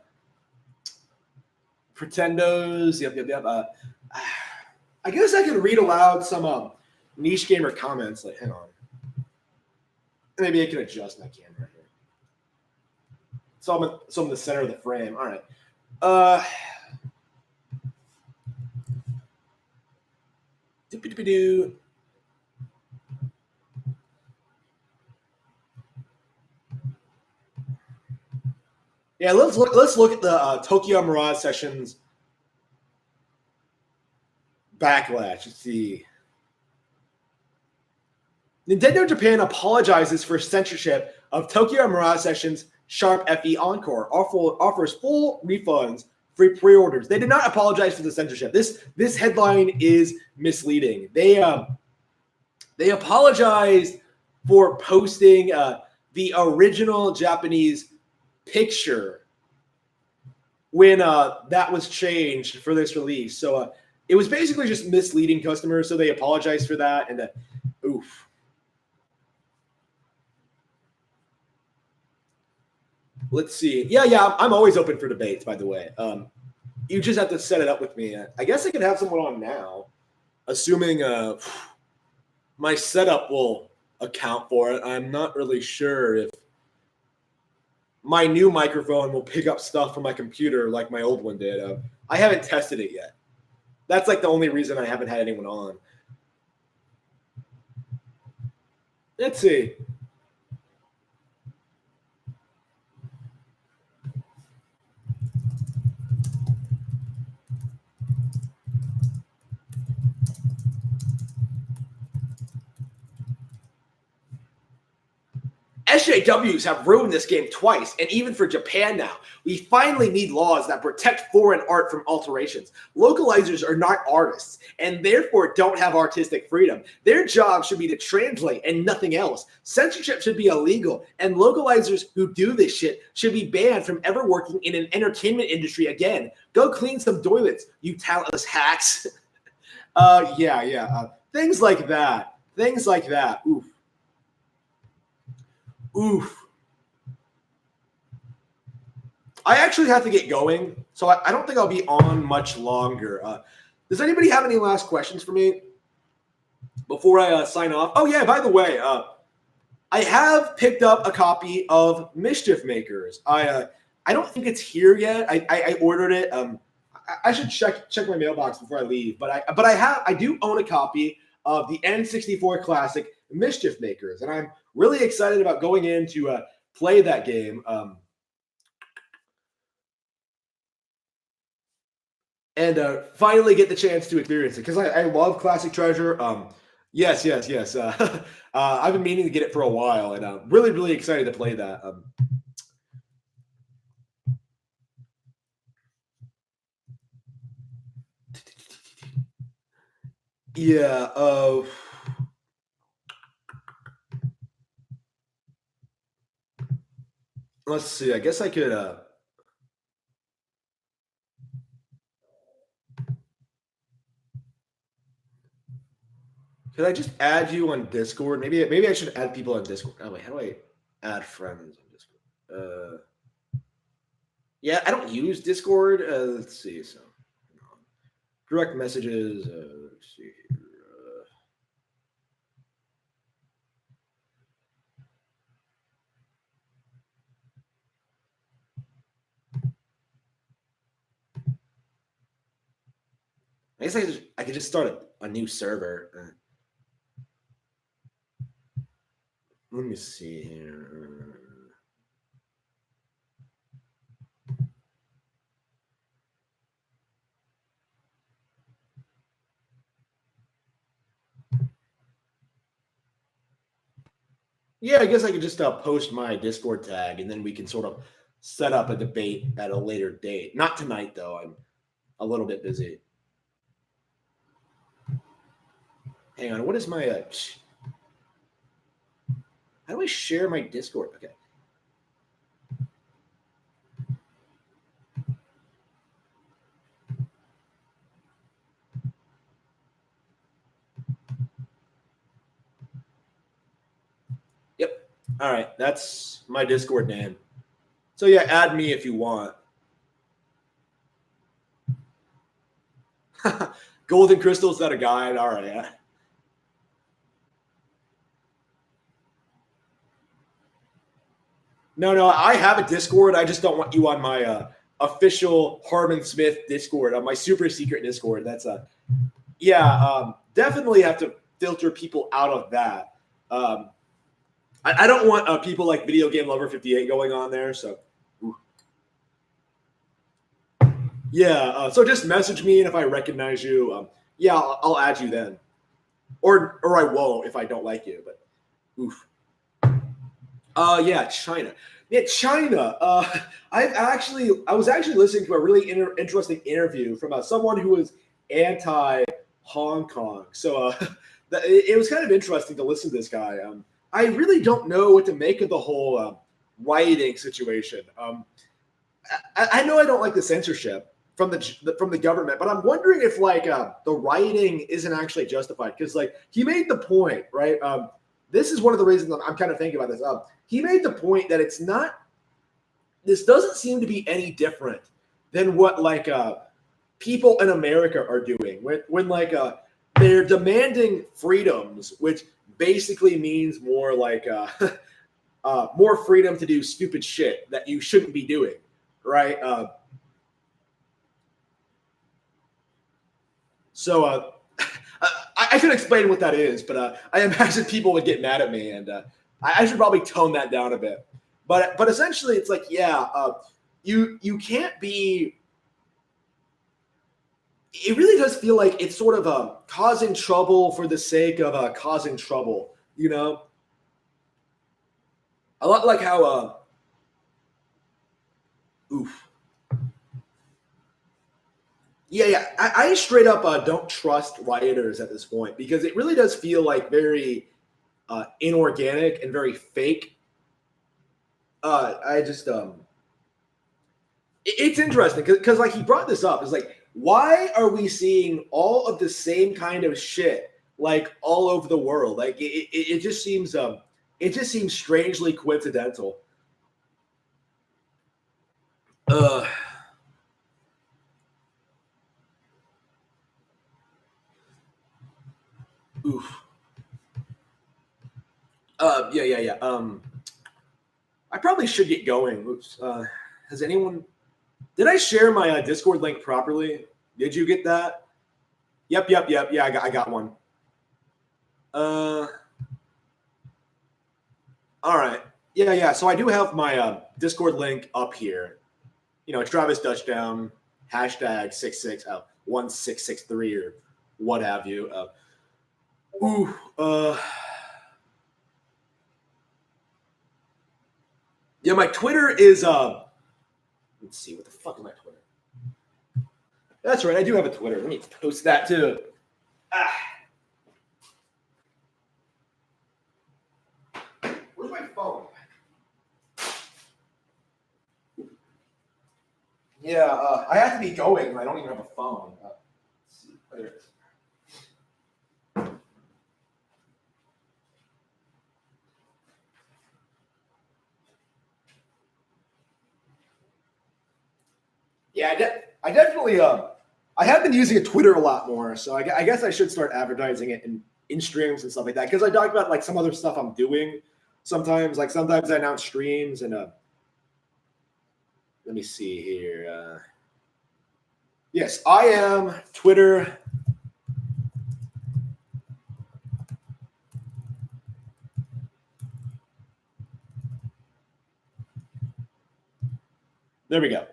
S1: Pretendos. Yep. I guess I could read aloud some niche gamer comments. Like, hang on. Maybe I can adjust my camera here. So I'm in the center of the frame. All right. Do. Yeah, let's look at the Tokyo Mirage Sessions backlash. Let's see. Nintendo Japan apologizes for censorship of Tokyo Mirage Sessions Sharp FE Encore. Offers full refunds for pre-orders. They did not apologize for the censorship. This headline is misleading. They apologized for posting the original Japanese picture when that was changed for this release. So it was basically just misleading customers. So they apologized for that. And oof. Let's see. Yeah. I'm always open for debates, by the way. You just have to set it up with me. I guess I could have someone on now, assuming my setup will account for it. I'm not really sure if my new microphone will pick up stuff from my computer like my old one did. I haven't tested it yet. That's like the only reason I haven't had anyone on. Let's see. SJWs have ruined this game twice, and even for Japan now. We finally need laws that protect foreign art from alterations. Localizers are not artists, and therefore don't have artistic freedom. Their job should be to translate and nothing else. Censorship should be illegal, and localizers who do this shit should be banned from ever working in an entertainment industry again. Go clean some toilets, you talentless hacks. Things like that. Oof. I actually have to get going, so I don't think I'll be on much longer. Does anybody have any last questions for me before I sign off? Oh, yeah, by the way, I have picked up a copy of Mischief Makers. I don't think it's here yet. I ordered it. I should check my mailbox before I leave, but I do own a copy of the N64 classic Mischief Makers, and I'm really excited about going in to play that game. And finally get the chance to experience it because I love Classic Treasure. Yes. I've been meaning to get it for a while, and I'm really excited to play that. Yeah. Let's see. I guess I could. Could I just add you on Discord? Maybe I should add people on Discord. Oh wait, how do I add friends on Discord? Yeah, I don't use Discord. Let's see. So direct messages. Let's see here. I guess I could just start a new server. Let me see here. Yeah, I guess I could just post my Discord tag, and then we can sort of set up a debate at a later date. Not tonight, though. I'm a little bit busy. Hang on. What is my? How do I share my Discord? Okay. Yep. All right. That's my Discord name. So yeah, add me if you want. Golden crystals that a guide. All right. Yeah. No, I have a Discord. I just don't want you on my official Harmon Smith Discord, on my super secret Discord. That's definitely have to filter people out of that. I don't want people like Video Game Lover 58 going on there. So, yeah. So just message me, and if I recognize you, I'll add you then, or I won't if I don't like you. But, oof. Yeah, China. Yeah, China. I was actually listening to a really interesting interview from someone who was anti Hong Kong. So it was kind of interesting to listen to this guy. I really don't know what to make of the whole rioting situation. I know I don't like the censorship from the government, but I'm wondering if the rioting isn't actually justified, because he made the point, right? This is one of the reasons I'm kind of thinking about this. He made the point that it's not. This doesn't seem to be any different than what people in America are doing when they're demanding freedoms, which basically means more more freedom to do stupid shit that you shouldn't be doing, right? So I could explain what that is, but I imagine people would get mad at me, and I should probably tone that down a bit. But essentially, it's you can't be. It really does feel like it's sort of causing trouble for the sake of causing trouble, you know? A lot like how oof. Yeah. I straight up don't trust rioters at this point, because it really does feel very inorganic and very fake. I just it's interesting because he brought this up. It's why are we seeing all of the same kind of shit all over the world? It just seems strangely coincidental. Oof. Yeah. I probably should get going. Oops. Has anyone? Did I share my Discord link properly? Did you get that? Yep. Yeah, I got one. All right. Yeah. So I do have my Discord link up here. Travis Touchdown, hashtag 1663 or what have you. Yeah, my Twitter is let's see, what the fuck is my Twitter? That's right, I do have a Twitter. Let me post that too. Where's my phone? Yeah, I have to be going, and I don't even have a phone. Let's see. There it is. Yeah, I definitely I have been using Twitter a lot more, so I guess I should start advertising it in streams and stuff like that. Because I talk about like some other stuff I'm doing sometimes. Like sometimes I announce streams and let me see here. Yes, I am Twitter. There we go.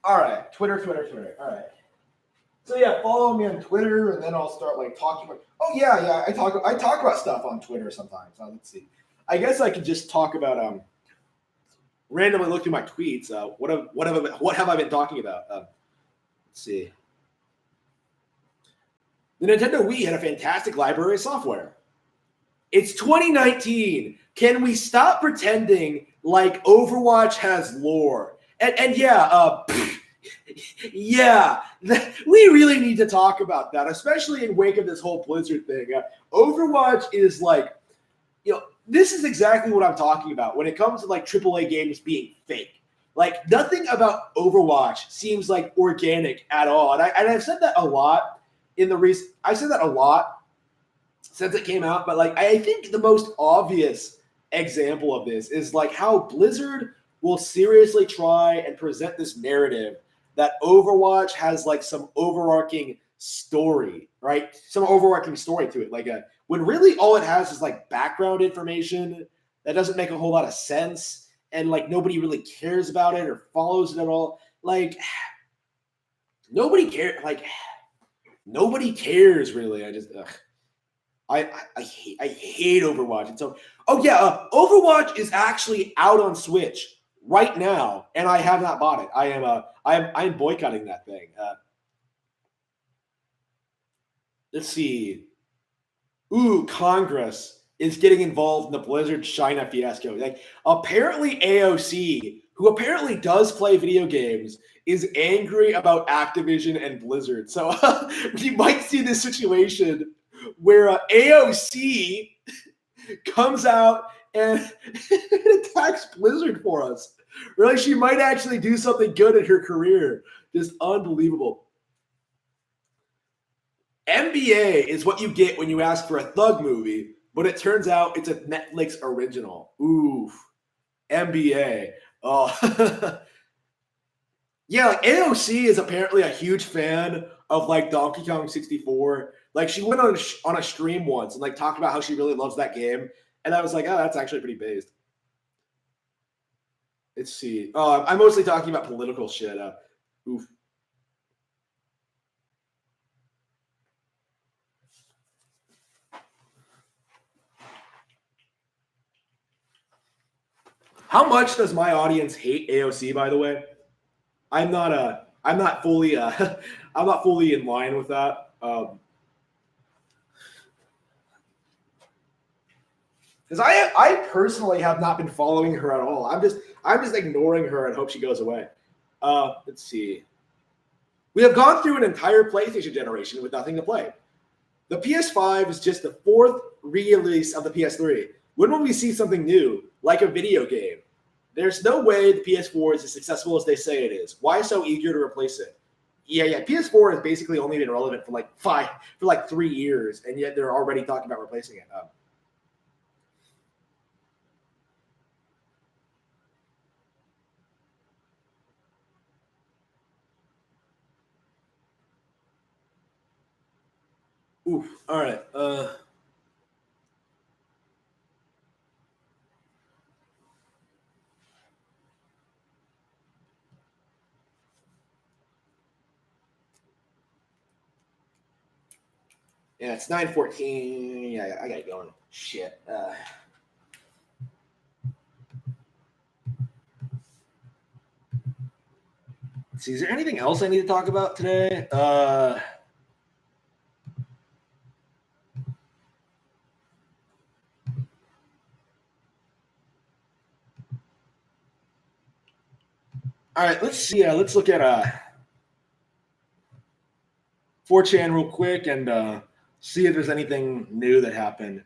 S1: All right, Twitter. All right. So yeah, follow me on Twitter, and then I'll start like talking about. Oh yeah. I talk about stuff on Twitter sometimes. Let's see. I guess I could just talk about randomly look through my tweets. What have I been talking about? Let's see. The Nintendo Wii had a fantastic library of software. It's 2019. Can we stop pretending like Overwatch has lore? And yeah, yeah, we really need to talk about that, especially in wake of this whole Blizzard thing. Overwatch is like, this is exactly what I'm talking about when it comes to like AAA games being fake. Like nothing about Overwatch seems like organic at all, and I've said that a lot in the recent. I've said that a lot since it came out, but like I think the most obvious example of this is like how Blizzard will seriously try and present this narrative that Overwatch has like some overarching story, right? Some overarching story to it. Like when really all it has is like background information that doesn't make a whole lot of sense, and like nobody really cares about it or follows it at all. Like nobody cares. Like nobody cares really. I hate Overwatch. And so, Overwatch is actually out on Switch right now, and I have not bought it. I'm boycotting that thing. Let's see. Ooh, Congress is getting involved in the Blizzard China fiasco. Like apparently AOC, who apparently does play video games, is angry about Activision and Blizzard. So we might see this situation where AOC comes out and attacks Blizzard for us. Really, she might actually do something good in her career. Just unbelievable. NBA is what you get when you ask for a Thug movie, but it turns out it's a Netflix original. Ooh, NBA. Oh, yeah. Like AOC is apparently a huge fan of like Donkey Kong 64. Like she went on a stream once and like talked about how she really loves that game, and I was like, oh, that's actually pretty based. Let's see. I'm mostly talking about political shit. Oof. How much does my audience hate AOC? By the way, I'm not fully I'm not fully in line with that. Because I personally have not been following her at all. I'm just ignoring her and hope she goes away. Let's see. We have gone through an entire PlayStation generation with nothing to play. The PS5 is just the fourth re-release of the PS3. When will we see something new, like a video game? There's no way the PS4 is as successful as they say it is. Why so eager to replace it? Yeah. PS4 has basically only been relevant for like 3 years, and yet they're already talking about replacing it. Oof. All right. Yeah, it's 9:14. Yeah, I gotta go. Shit. Let's see, is there anything else I need to talk about today? All right, let's see. Let's look at 4chan real quick and see if there's anything new that happened.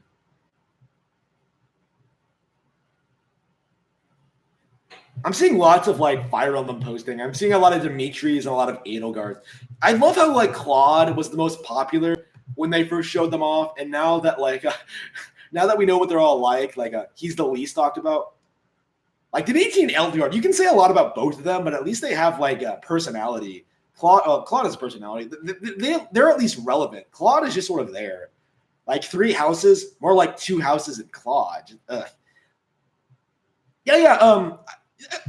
S1: I'm seeing lots of like Fire Emblem posting. I'm seeing a lot of Dimitri's and a lot of Edelgards. I love how like Claude was the most popular when they first showed them off, and now that now that we know what they're all like he's the least talked about. Like Dimitri and Eldgard, you can say a lot about both of them, but at least they have like a personality. Claude has a personality. They're at least relevant. Claude is just sort of there. Like 3 houses, more like 2 houses in Claude. Ugh. Yeah.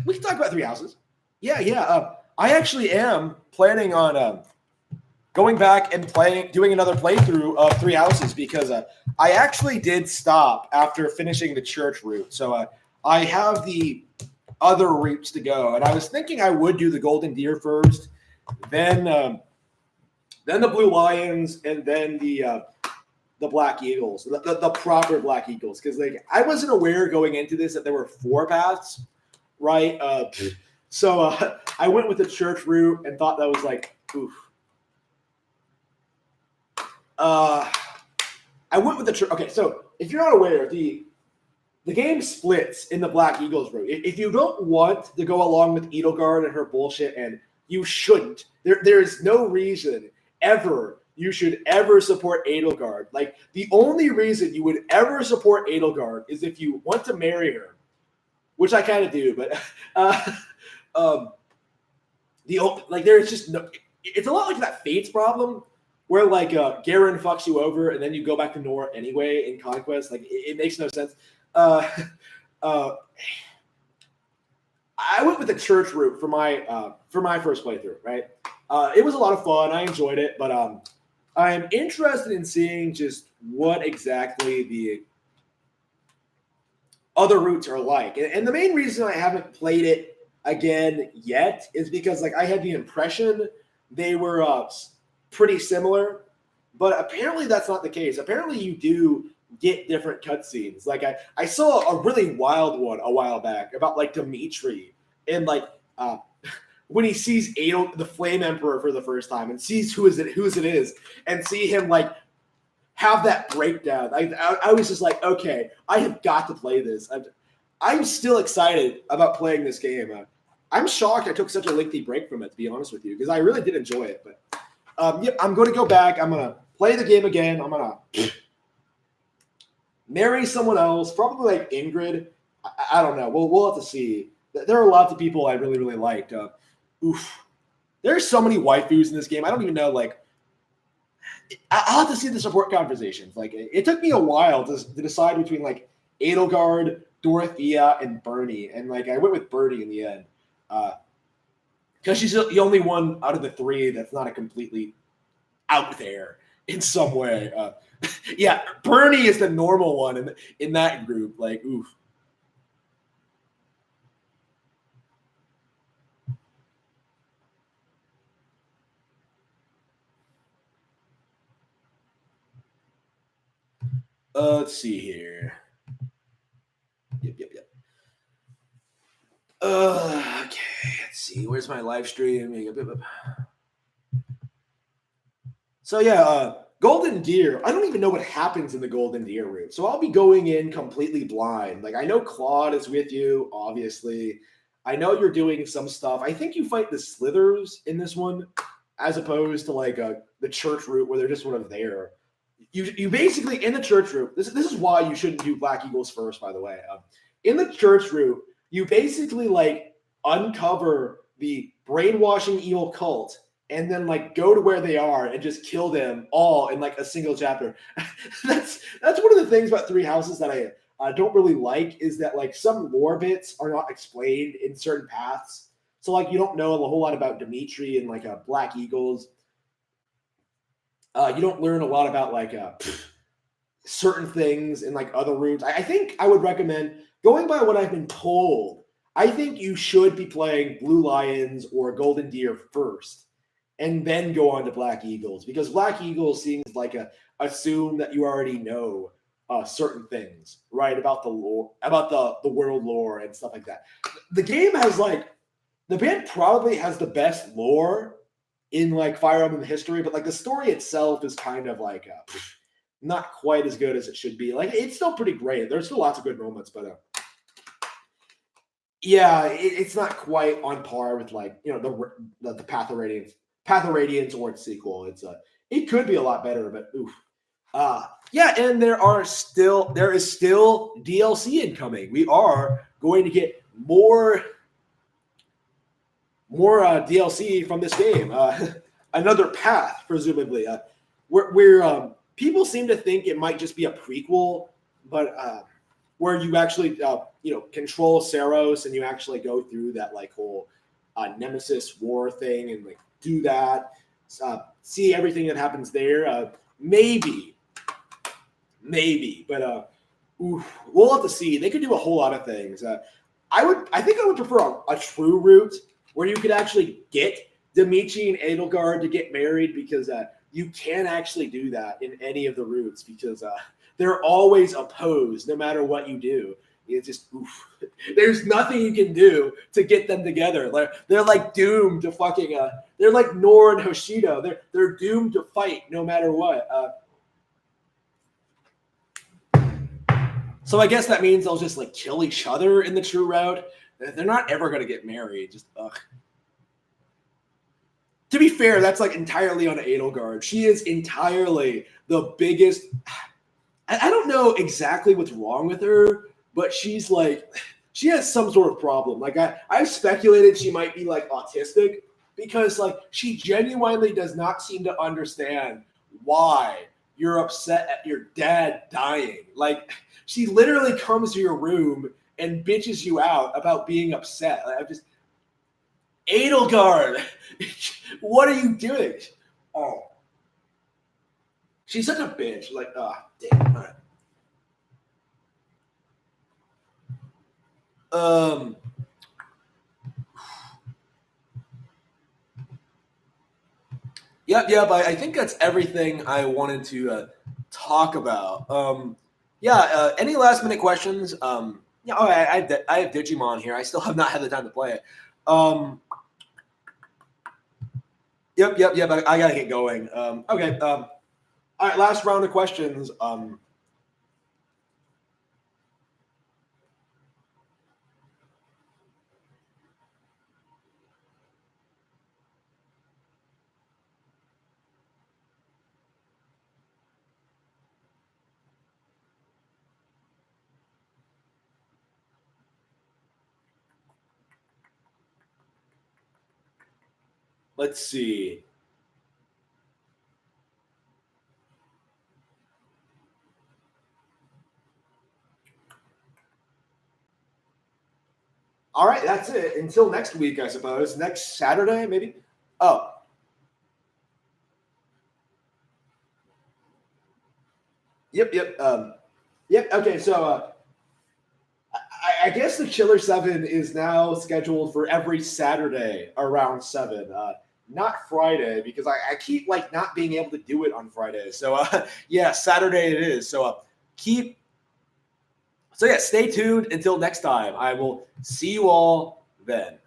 S1: We can talk about 3 houses. Yeah. I actually am planning on going back and doing another playthrough of 3 houses because I actually did stop after finishing the church route. So I have the other routes to go, and I was thinking I would do the Golden Deer first, then the Blue Lions, and then the Black Eagles, the proper Black Eagles, because like I wasn't aware going into this that there were 4 paths, right? So I went with the church route and thought that was like, oof. I went with the church. Okay, so if you're not aware, the game splits in the Black Eagles route. If you don't want to go along with Edelgard and her bullshit, and you shouldn't, there is no reason ever you should ever support Edelgard. Like, the only reason you would ever support Edelgard is if you want to marry her, which I kind of do, but there's just no. It's a lot like that Fates problem where like Garen fucks you over and then you go back to Nora anyway in Conquest. Like it makes no sense. I went with the church route for my first playthrough. Right, it was a lot of fun. I enjoyed it, but I'm interested in seeing just what exactly the other routes are like. And the main reason I haven't played it again yet is because like I had the impression they were pretty similar, but apparently that's not the case. Apparently you do get different cutscenes. Like I saw a really wild one a while back about like Dimitri and like when he sees Adel, the Flame Emperor, for the first time and sees whose it is, and see him like have that breakdown. I was just like, okay, I have got to play this. I'm still excited about playing this game. I'm shocked I took such a lengthy break from it, to be honest with you, because I really did enjoy it. But I'm going to go back. I'm going to play the game again. I'm going to marry someone else, probably like Ingrid. I don't know. We'll have to see. There are lots of people I really, really liked. There's so many waifus in this game. I don't even know, like, I'll have to see the support conversations. Like, it took me a while to decide between, like, Edelgard, Dorothea, and Bernie. And, like, I went with Bernie in the end. Because she's the only one out of the 3 that's not a completely out there in some way. Yeah, Bernie is the normal one in that group. Like, oof. Let's see here. Yep. Okay, let's see. Where's my live stream? So yeah, Golden Deer. I don't even know what happens in the Golden Deer route. So I'll be going in completely blind. Like, I know Claude is with you, obviously. I know you're doing some stuff. I think you fight the Slithers in this one, as opposed to like the church route where they're just sort of there. You basically, in the church route, this is why you shouldn't do Black Eagles first, by the way. In the church route, you basically like uncover the brainwashing evil cult and then like go to where they are and just kill them all in like a single chapter. That's one of the things about 3 houses that I don't really like, is that like some lore bits are not explained in certain paths. So like you don't know a whole lot about Dimitri and like Black Eagles. You don't learn a lot about like certain things in like other routes. I think I would recommend, going by what I've been told, I think you should be playing Blue Lions or Golden Deer first, and then go on to Black Eagles, because Black Eagles seems like assume that you already know certain things, right, about the lore, about the world lore and stuff like that. The game has like the band probably has the best lore in like Fire Emblem history, but like the story itself is kind of like not quite as good as it should be. Like it's still pretty great. There's still lots of good moments, but yeah, it's not quite on par with like the Path of Radiance or its sequel. It could be a lot better, but oof. Yeah, and there is still DLC incoming. We are going to get more DLC from this game. Another path, presumably. People seem to think it might just be a prequel, but where you actually control Saros and you actually go through that like whole Nemesis war thing and like do that, see everything that happens there. Maybe, but we'll have to see. They could do a whole lot of things. I think I would prefer a true route where you could actually get Demichi and Edelgard to get married, because you can't actually do that in any of the routes, because they're always opposed no matter what you do. It's just there's nothing you can do to get them together. They're like doomed to fucking. They're like Nor and Hoshido. They're doomed to fight no matter what. So I guess that means they'll just like kill each other in the true route. They're not ever going to get married. Just ugh. To be fair, that's like entirely on Edelgard. She is entirely the biggest. I don't know exactly what's wrong with her, but she has some sort of problem. Like I've speculated she might be like autistic, because like she genuinely does not seem to understand why you're upset at your dad dying. Like she literally comes to your room and bitches you out about being upset. Like, I'm just, Edelgard, what are you doing? Oh, she's such a bitch. Like, damn. All right. Yep. I think that's everything I wanted to talk about. Any last minute questions? I have Digimon here. I still have not had the time to play it. Yep. I gotta get going. Okay. All right. Last round of questions. Let's see. All right, that's it. Until next week, I suppose. Next Saturday, maybe? Oh. Yep. Okay, so I guess the Chiller7 is now scheduled for every Saturday around 7. Not Friday, because I keep like not being able to do it on Friday. So yeah, Saturday it is. So stay tuned until next time. I will see you all then.